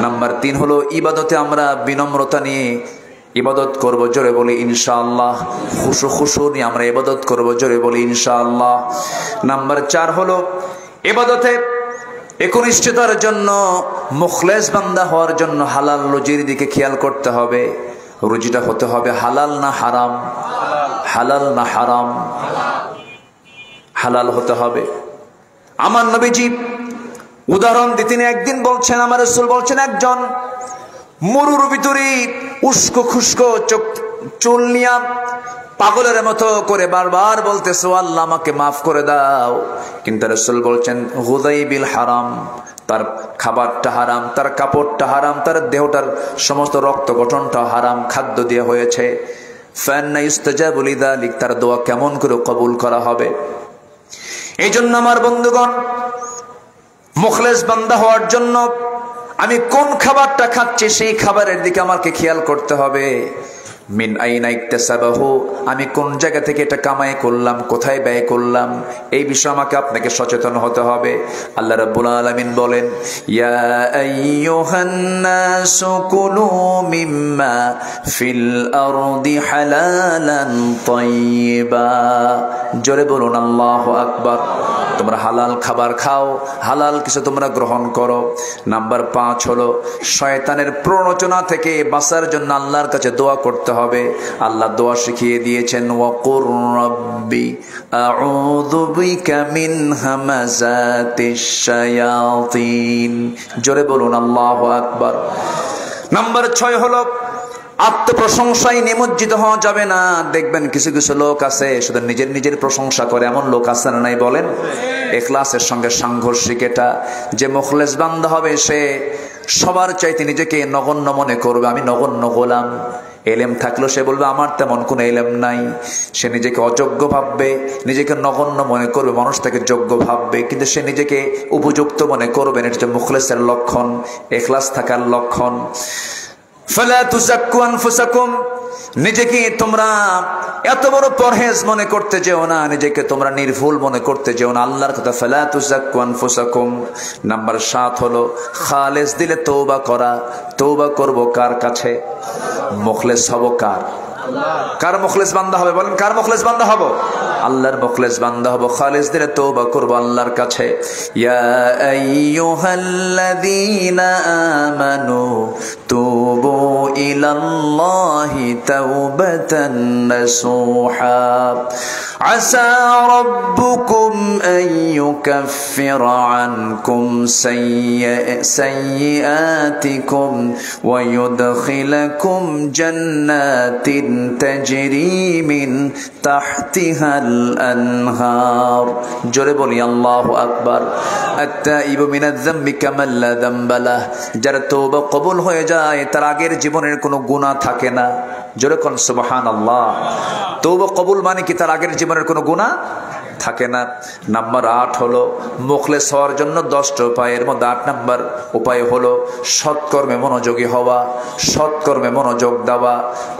নাম্বার 3 হলো ইবাদতে আমরা বিনম্রতা নিয়ে ইবাদত করব, জোরে বলি ইনশাআল্লাহ। খুশু নিয়ে আমরা ইবাদত করব, জোরে বলি ইনশাআল্লাহ। নাম্বার 4 হলো ইবাদতে একনিষ্ঠতার জন্য, মুখলেস বান্দা হওয়ার জন্য হালাল রুজির দিকে খেয়াল করতে হবে। রুজিটা হতে হবে হালাল না হারাম? হালাল না হারাম? হালাল হতে হবে। আমার নবীজি উদাহরণ দিতেন। একদিন বলছেন, আমার রাসূল বলছেন, একজন মরুর ভিতরে উস্কো খুস্কো চুল নিয়া পাগলের মতো করে বারবার বলতেছে, আল্লাহ আমাকে মাফ করে দাও। কিন্তু রাসূল বলছেন, হুযাইবিল হারাম, তার খাবারটা হারাম, তার কাপড়টা হারাম, তার দেহটার সমস্ত রক্ত গঠনটা হারাম, খাদ্য দিয়ে হয়েছে। ফান্না ইস্তাজাবু লিযালিক, তার দোয়া কেমন করে কবুল করা হবে? এই জন্য আমার বন্ধুগণ, মুখলেস বান্দা হওয়ার জন্য আমি কোন খাবারটা খাচ্ছি সেই খাবারের দিকে আমাকে খেয়াল করতে হবে। মিন আইনা ইকতাসাবাহু, আমি কোন জায়গা থেকে এটা কামাই করলাম, কোথায় ব্যয় করলাম, এই বিষয়ে আমাকে আপনাকে সচেতন হতে হবে। আল্লাহ রাব্বুল আলামিন বলেন, ইয়া আইয়ুহান নাসু কুলু মিম্মা ফিল আরদি হালালান তাইয়্যিবা। জোরে বলুন আল্লাহু আকবার। তোমরা হালাল খাবার খাও, হালাল কিছু তোমরা গ্রহণ করো। নাম্বার 5 হলো শয়তানের প্ররোচনা থেকে বাঁচার জন্য আল্লাহর কাছে দোয়া করতে হবে। আল্লাহ দোয়া শিখিয়ে দিয়েছেন, ওয়াকুর রাব্বি আউযু বিকা মিন হামাযাতিশ শায়াতিন। জোরে বলুন আল্লাহু আকবার। নাম্বার 6 হলো আত্মপ্রশংসায় নিমজ্জিত হওয়া যাবে না। দেখবেন কিছু কিছু লোক আছে শুধু নিজের প্রশংসা করে, এমন লোক আছে না নাই বলেন? ইখলাসের সঙ্গে সাংঘর্ষিক এটা। যে মুখলেস বান্দা হবে সে সবার চাইতে নিজেকে নগণ্য মনে করবে, আমি নগণ্য গোলাম। এলেম থাকলেও সে বলবে আমার তেমন কোনো এলেম নাই। সে নিজেকে অযোগ্য ভাববে, নিজেকে নগণ্য মনে করবে, মানুষ তাকে যোগ্য ভাববে, কিন্তু সে নিজেকে উপযুক্ত মনে করবে। এটা হচ্ছে মুখলেসের লক্ষণ, ইখলাস থাকার লক্ষণ। ফালা তুযাক্কু আনফুসাকুম, নিজেকে তোমরা এত বড় পরহেজ মনে করতে যেও না, নিজেকে তোমরা নির্ভুল মনে করতে যেও না। আল্লাহর কথা ফালা তুযাক্কু আনফুসাকুম। নাম্বার 7 হলো খালেস দিলে তওবা করা। তওবা করব কার কাছে? মুখলেস হব কার? কার মুখলেস বান্দা হবে? বলেন কার মুখলেস বান্দা হব? আল্লাহর মুখলেস বান্দা হব। খালেস দিলে তওবা করব আল্লাহর কাছে। ইয়া আইয়ুহাল্লাযীনা আমানু তুবু ইলাল্লাহি তাওবাতান নাসুহা আসা রাব্বুকুম আন ইউকাফিরা আনকুম সাইয়্যাতিকুম ওয়া ইউদখিলাকুম জান্নাতিন তাজরি মিন তাহতিহাল আনহার। জোরে বলি আল্লাহু আকবার। আত-তাইবু মিনাজ যামবি কামান লা যামবা লাহ। যার তওবা কবুল হয়ে যায় তার আগের জীবনের কোনো গুনাহ থাকে না। জোরে কোন সুবহানাল্লাহ। তওবা কবুল মানে কি তার আগের জীবনের কোনো গুনাহ থাকে না। নাম্বার 8 হলো মুখলেস হওয়ার জন্য 10টা উপায়ের মধ্যে 8 নাম্বার উপায় হলো সৎকর্মে মনোযোগী হওয়া, সৎকর্মে মনোযোগ দেওয়া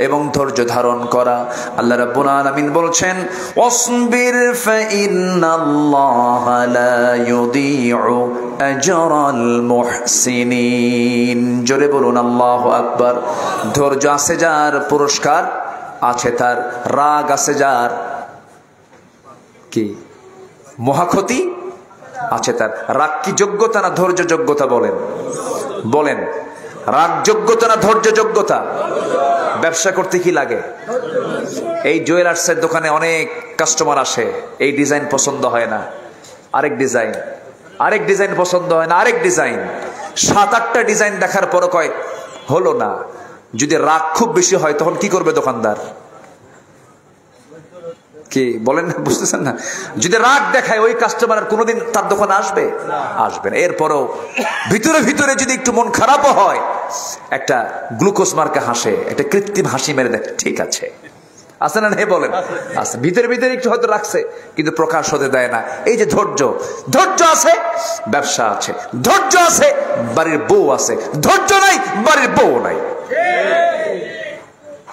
এবং ধৈর্য ধারণ করা। আল্লাহ রাব্বুল আলামিন বলছেন ওয়াসবির ফাইন্নাল্লাহা লা ইউদিউ আজরাল মুহসিনিন। জোরে বলুন আল্লাহু আকবার। ধৈর্য আছে যার পুরস্কার আছে তার, রাগ আছে যার কি মহাক্ষতি আছে তার। রাগ কি যোগ্যতা না ধৈর্য যোগ্যতা? বলেন বলেন রাগ যোগ্যতা না ধৈর্য যোগ্যতা? ব্যবসা করতে কি লাগে? এই জুয়েলার্সের দোকানে অনেক কাস্টমার আসে, এই ডিজাইন পছন্দ হয় না, আরেক ডিজাইন, আরেক ডিজাইন পছন্দ হয় না, আরেক ডিজাইন, 7-8টা ডিজাইন দেখার পর কয় হলো না। যদি রাগ খুব বেশি হয় তখন কি করবে দোকানদার? কি বলেন না, বুঝতেছেন না? যদি রাগ দেখায় ওই কাস্টমার কোনোদিন তার দোকানে আসবে? আসবে না। এরপরও ভিতরে ভিতরে যদি একটু মন খারাপও হয়, একটা গ্লুকোজ মার্কা হাসে, একটা কৃত্রিম হাসি মেরে দেখ, ঠিক আছে, আছে না? নেই বলেন আছে। ভিতরে ভিতরে একটু হয়তো রাখছে কিন্তু প্রকাশ হতে দেয় না। এই যে ধৈর্য, ধৈর্য আছে ব্যবসা আছে, ধৈর্য আছে বাড়ির বউ আছে, ধৈর্য নাই বাড়ির বউ নাই।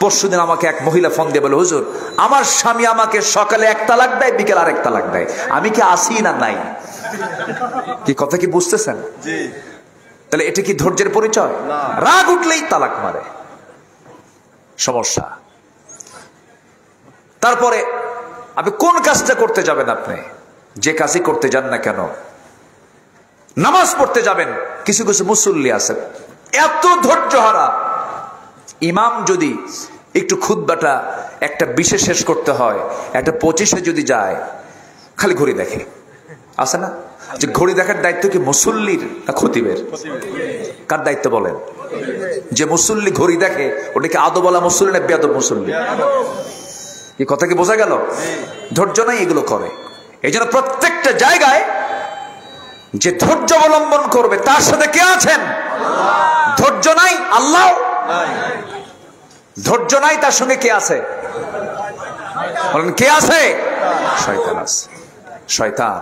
পরশুদিন আমাকে এক মহিলা ফোন দিয়ে বলে, হুজুর আমার স্বামী আমাকে সকালে 1 তালাক দেয়, বিকেল আরেক তালাক দেয়, আমি কি আসি না নাই? কি কথা কি বুঝতেছেন? তাহলে এটা কি ধৈর্যের পরিচয়? রাগ উঠলেই তালাক মারে, সমস্যা। তারপরে আপনি কোন কাজটা করতে যাবেন, আপনি যে কাজই করতে যান না কেন, নামাজ পড়তে যাবেন, কিছু কিছু মুসল্লি আছে এত ধৈর্য হারা, ইমাম যদি একটু খুতবাটা একটা 20-এ শেষ করতে হয়, একটা 25-এ যদি যায়, খালি ঘড়ি দেখে, আছে না? যে ঘড়ি দেখার দায়িত্ব কি মুসল্লির না খতিবের? কার দায়িত্ব বলেন? যে মুসল্লি ঘড়ি দেখে ওটা কি আদবওয়ালা মুসল্লি না বেয়াদব মুসল্লি? এই কথা কি বোঝা গেল? ধৈর্য নাই, এগুলো করে। এই জন্য প্রত্যেকটা জায়গায় যে ধৈর্য অবলম্বন করবে তার সাথে কে আছেন? ধৈর্য নাই আল্লাহ, ধৈর্য নাই তার সঙ্গে কে আছে? বলেন কে আছে? শয়তান আছে। শয়তান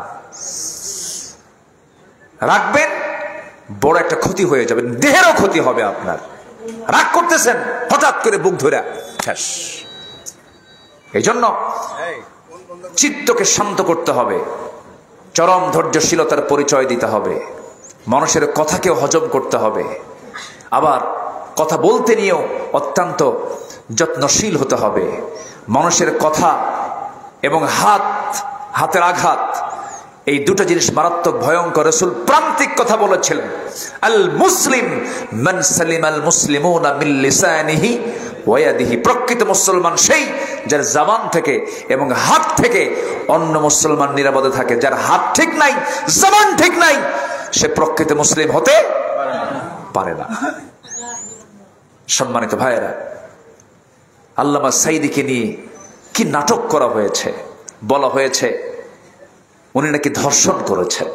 রাখবেন, বড় একটা ক্ষতি হয়ে যাবে, দেহেরও ক্ষতি হবে আপনার। রাগ করতেছেন, হঠাৎ করে বুক ধরে শেষ। এই জন্য চিত্তকে শান্ত করতে হবে, চরম ধৈর্যশীলতার পরিচয় দিতে হবে, মানুষের কথাকেও হজম করতে হবে, আবার কথা বলতে নিয়েও অত্যন্ত যত্নশীল হতে হবে। মানুষের কথা এবং হাতের আঘাত, এই দুটো জিনিস মারাত্মক ভয়ঙ্কর। রাসূল প্রান্তিক কথা বলেছিলেন, আল মুসলিম মান সালিম আল মুসলিমুনা মিন লিসানিহি ওয়া ইয়াদিহি। প্রকৃত মুসলমান সেই যার জবান থেকে এবং হাত থেকে অন্য মুসলমান নিরাপদে থাকে। যার হাত ঠিক নাই, জবান ঠিক নাই, সে প্রকৃত মুসলিম হতে পারে না। সম্মানিত ভাইয়েরা, আল্লামা সাঈদীকে নিয়ে কি নাটক করা হয়েছে, বলা হয়েছে উনি নাকি ধর্ষণ করেছেন,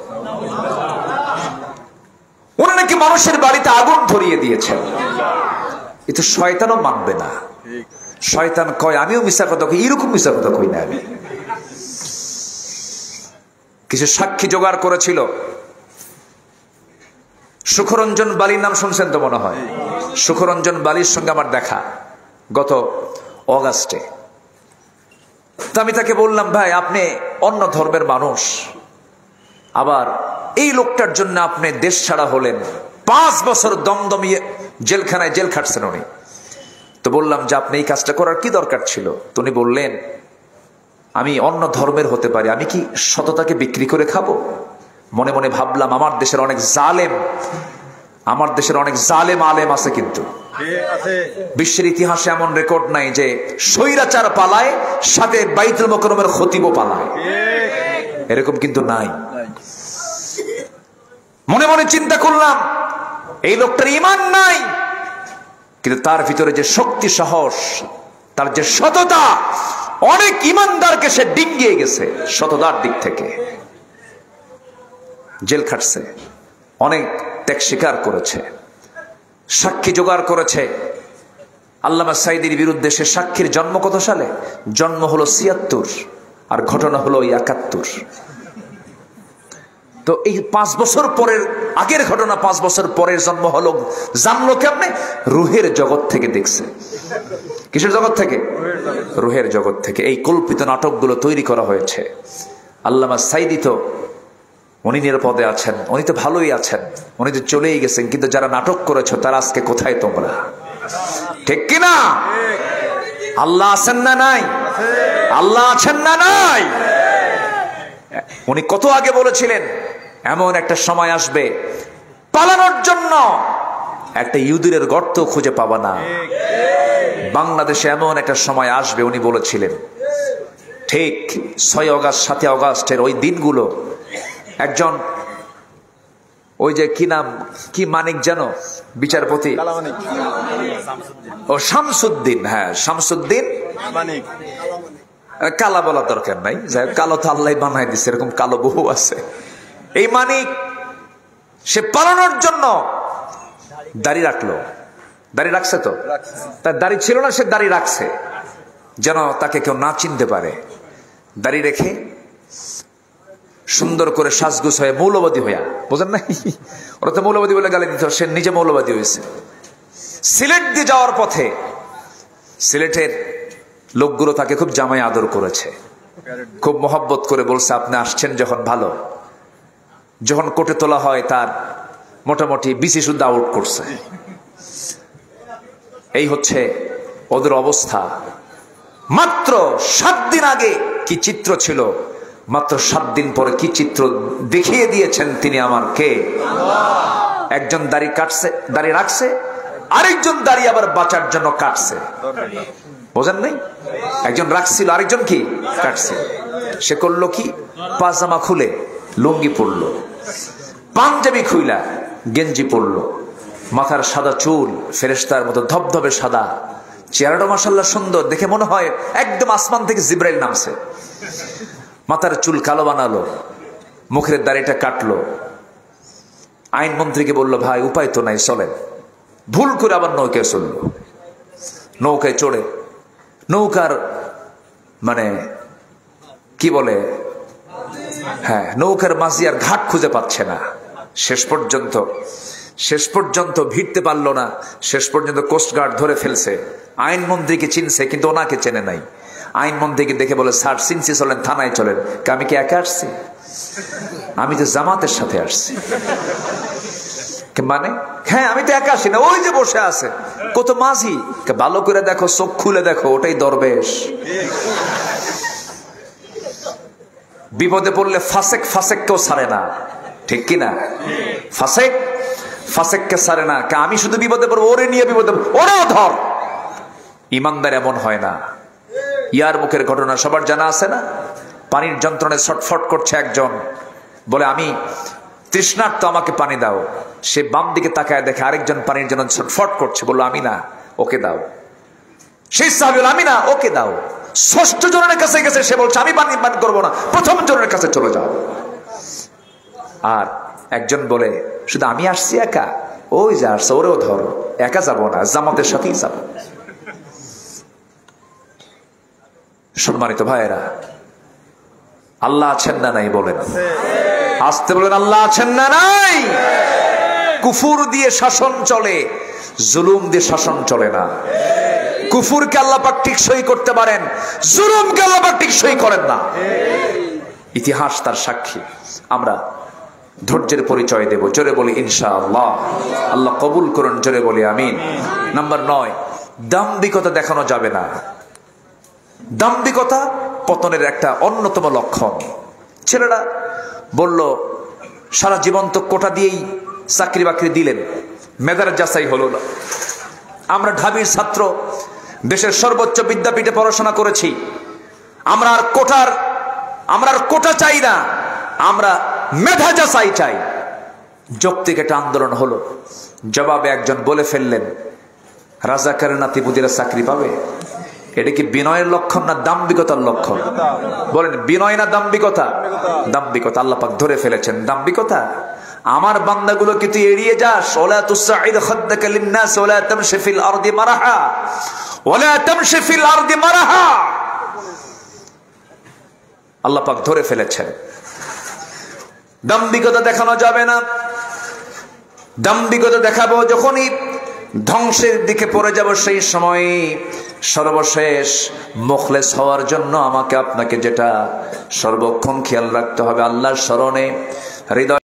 উনি নাকি মানুষের বাড়িতে আগুন ধরিয়ে দিয়েছেন। এ তো শয়তানও মানবে না। শয়তান কয় আমিও মিশা কথা কই, এরকম মিশা কথা কই না আমি। কিছু সাক্ষী জোগাড় করেছিল। সুখরঞ্জন বালির নাম শুনছেন তো মনে হয়। সুখরঞ্জন বালির সঙ্গে আমার দেখা গত অগাস্টে। তো আমি তাকে বললাম, ভাই আপনি অন্য ধর্মের মানুষ, আবার এই লোকটার জন্য আপনি দেশ ছাড়া হলেন, 5 বছর দমদমিয়ে জেলখানায় জেল খাটছেন উনি। তো বললাম যে আপনি এই কাজটা করার কি দরকার ছিল? তো উনি বললেন, আমি অন্য ধর্মের হতে পারি, আমি কি সততাকে বিক্রি করে খাবো? মনে মনে ভাবলাম, আমার দেশের অনেক জালেম আলেম আছে, কিন্তু বিশ্বের ইতিহাসে এমন রেকর্ড নাই যে স্বৈরাচার পালায় সাথে বাইতুল মুকাররমের খতিবও পালায়, এরকম কিন্তু নাই। মনে মনে চিন্তা করলাম, এই লোকটার ঈমান নাই, কিন্তু তার ভিতরে যে শক্তি সাহস, তার যে সততা, অনেক ঈমানদারকে সে ডিঙ্গিয়ে গেছে সততার দিক থেকে। জেল খাটছে, অনেক ত্যাগ স্বীকার করেছে, সাক্ষী জোগাড় করেছে। আল্লামা সাঈদীর বিরুদ্ধে সে সাক্ষীর জন্ম কত সালে? জন্ম হলো ৭৬ আর ঘটনা হলো ৭১। তো এই 5 বছর পরের আগের ঘটনা, 5 বছর পরের জন্ম হলো, জানলো কেমনে? রুহের জগৎ থেকে দেখছে। কিসের জগৎ থেকে? রুহের জগৎ থেকে। এই কল্পিত নাটকগুলো তৈরি করা হয়েছে। আল্লামা সাঈদী তো উনি নিরাপদে আছেন, উনি তো ভালোই আছেন, উনি তো চলেই গেছেন, কিন্তু যারা নাটক করেছো তারা আজকে কোথায় তোমরা? ঠিক কিনা? আল্লাহ আছেন না নাই? আল্লাহ আছেন না নাই? উনি কত আগে বলেছিলেন, এমন একটা সময় আসবে পালানোর জন্য একটা ইঁদুরের গর্ত খুঁজে পাবা না। বাংলাদেশে এমন একটা সময় আসবে উনি বলেছিলেন। ঠিক 6 অগাস্ট 7 অগাস্টের ওই দিনগুলো, একজন ওই যে কি নাম, কি মানিক যেন বিচারপতি, ও শামসুদ্দিন, হ্যাঁ শামসুদ্দিন মানিক, কালা বলার দরকার নাই, যাই কালো তো আল্লাহ বানাই দিচ্ছে, এরকম কালো বহু আছে। এই মানিক সে পালানোর জন্য দাড়ি রাখলো। দাড়ি রাখছে তো, তার দাড়ি ছিল না, সে দাড়ি রাখছে যেন তাকে কেউ না চিনতে পারে। দাড়ি রেখে সুন্দর করে সাজগুজ হয়ে মৌলবাদী হইয়া, বোঝেন নাই, ওরা তো মৌলবাদী বলে গালি দিত, সে নিজে মৌলবাদী হয়েছে। সিলেট দিয়ে যাওয়ার পথে সিলেটের লোকগুলো তাকে খুব জামাই আদর করেছে, খুব মহব্বত করে বলছে, আপনি আসছেন যখন ভালো। যখন কোর্টে তোলা হয়, তার মোটামুটি বিসি শুদ্ধ আউট করছে। এই হচ্ছে ওদের অবস্থা। মাত্র 7 দিন আগে কি চিত্র ছিল, মাত্র 7 দিন পরে কি চিত্র দেখিয়ে দিয়েছেন তিনি আমার কে? একজন দাড়ি কাটছে, দাড়ি রাখছে, আরেকজন দাড়ি আবার বাঁচার জন্য কাটছে। বোঝেন নাই? একজন রাখছিল, আরেকজন কি কাটছে। সে করলো কি, পাজামা খুলে লুঙ্গি পরলো, পাঞ্জাবি খুইলা গেঞ্জি পরলো, মাথার সাদা চুল ফেরেশতার মতো ধবধবে সাদা, চেহারাটা মাশাআল্লাহ সুন্দর, দেখে মনে হয় একদম আসমান থেকে জিবরাইল নামছে। মাথার চুল কালো বানালো, মুখের দাড়িটা কাটলো। আইনমন্ত্রীকে বললো, ভাই উপায় তো নাই, চলেন। ভুল করে আবার নৌকায় চললো। নৌকায় চড়ে, নৌকার মানে কি বলে, হ্যাঁ, নৌকার মাঝি আর ঘাট খুঁজে পাচ্ছে না। শেষ পর্যন্ত ভিড়তে পারলো না। শেষ পর্যন্ত কোস্টগার্ড ধরে ফেলছে। আইনমন্ত্রীকে চিনছে, কিন্তু ওনাকে চেনে নাই। আইনমন্ত্রীকে দেখে বলে, স্যার চিনছি, চলেন থানায় চলেন। আমি কি একা আসছি? আমি তো জামাতের সাথে আসছি। মানে হ্যাঁ, আমি তো একা আসি না, ওই যে বসে আছে কত মাঝি, ভালো করে দেখো, চোখ খুলে দেখো, ওটাই দরবেশ। বিপদে পড়লে ফাসেককেও ছাড়ে না, ঠিক কিনা? ফাসেককে ছাড়ে না। আমি শুধু বিপদে পড়বো, ওরে নিয়ে বিপদে, ওরাও ধর। ইমানদার এমন হয় না। ইয়ার মুখের ঘটনা সবার জানা আছে না? পানির যন্ত্রণায় ছটফট করছে একজন, বলে আমি তৃষ্ণার্ত, আমাকে পানি দাও। সে বাম দিকে তাকায় দেখে আরেকজন পানির জন্য ছটফট করছে, বললো আমি না, ওকে দাও। সেই সাহাবী বলল, আমি না, ওকে দাও। 6ষ্ঠ জনের কাছে গেছে, সে বলছে আমি পানি পান করবো না, 1ম জনের কাছে চলে যাও। আর একজন বলে, শুধু আমি আসছি একা, ওই যে আসছে, ওরেও ধরো। একা যাবো না, জামাতের সাথেই যাবো। সম্মানিত ভাইয়েরা, আল্লাহ আছেন না নাই বলেন? আসতে বলেন, আল্লাহ আছেন না নাই? কুফর দিয়ে শাসন চলে, জুলুম দিয়ে শাসন চলে না। কুফুরকে আল্লাহ পাক টিকসই করতে পারেন, জুলুমকে আল্লাহ পাক টিকসই করেন না। ইতিহাস তার সাক্ষী। আমরা ধৈর্যের পরিচয় দেব, জোরে বলি ইনশাআল্লাহ। আল্লাহ কবুল করুন, জোরে বলি আমিন। নাম্বার 9, দাম্ভিকতা দেখানো যাবে না। দাম্ভিকতা পতনের একটা অন্যতম লক্ষণ। ছেলেরা বলল সারা জীবন তো কোটা দিয়েই চাকরি বাকরি দিলেন, মেধার যাচাই হলো না। আমরা ঢাবির ছাত্র, দেশের সর্বোচ্চ বিদ্যাপীঠে পড়াশোনা করেছি, আমরা আর কোটা চাই না, আমরা মেধা যাচাই চাই। যৌক্তিক একটা আন্দোলন হলো। জবাবে একজন বলে ফেললেন, রাজাকারের নাতিপুতিরা চাকরি পাবে? এটা কি বিনয়ের লক্ষণ না দাম্ভিকতার লক্ষণ? বলেন, বিনয় না দাম্ভিকতা? দাম্ভিকতা। আল্লাহ পাক ধরে ফেলেছেন দাম্ভিকতা। আমার বান্দাগুলো কি তুই এড়িয়ে যাস? ওয়ালা তুসাইদ খাদ্দাকা লিন-নাস ওয়ালা তামশি ফিল আরদি মারাহা ওয়ালা তামশি ফিল আরদি মারাহা। আল্লাহ পাক ধরে ফেলেছেন। দাম্ভিকতা দেখানো যাবে না। দাম্ভিকতা দেখাবো যখনই ধ্বংসের দিকে পড়ে যাব, সেই সময় সর্বশেষ মুখলেস হওয়ার জন্য আমাকে আপনাকে যেটা সর্বক্ষণ খেয়াল রাখতে হবে, আল্লাহর স্মরণে হৃদয়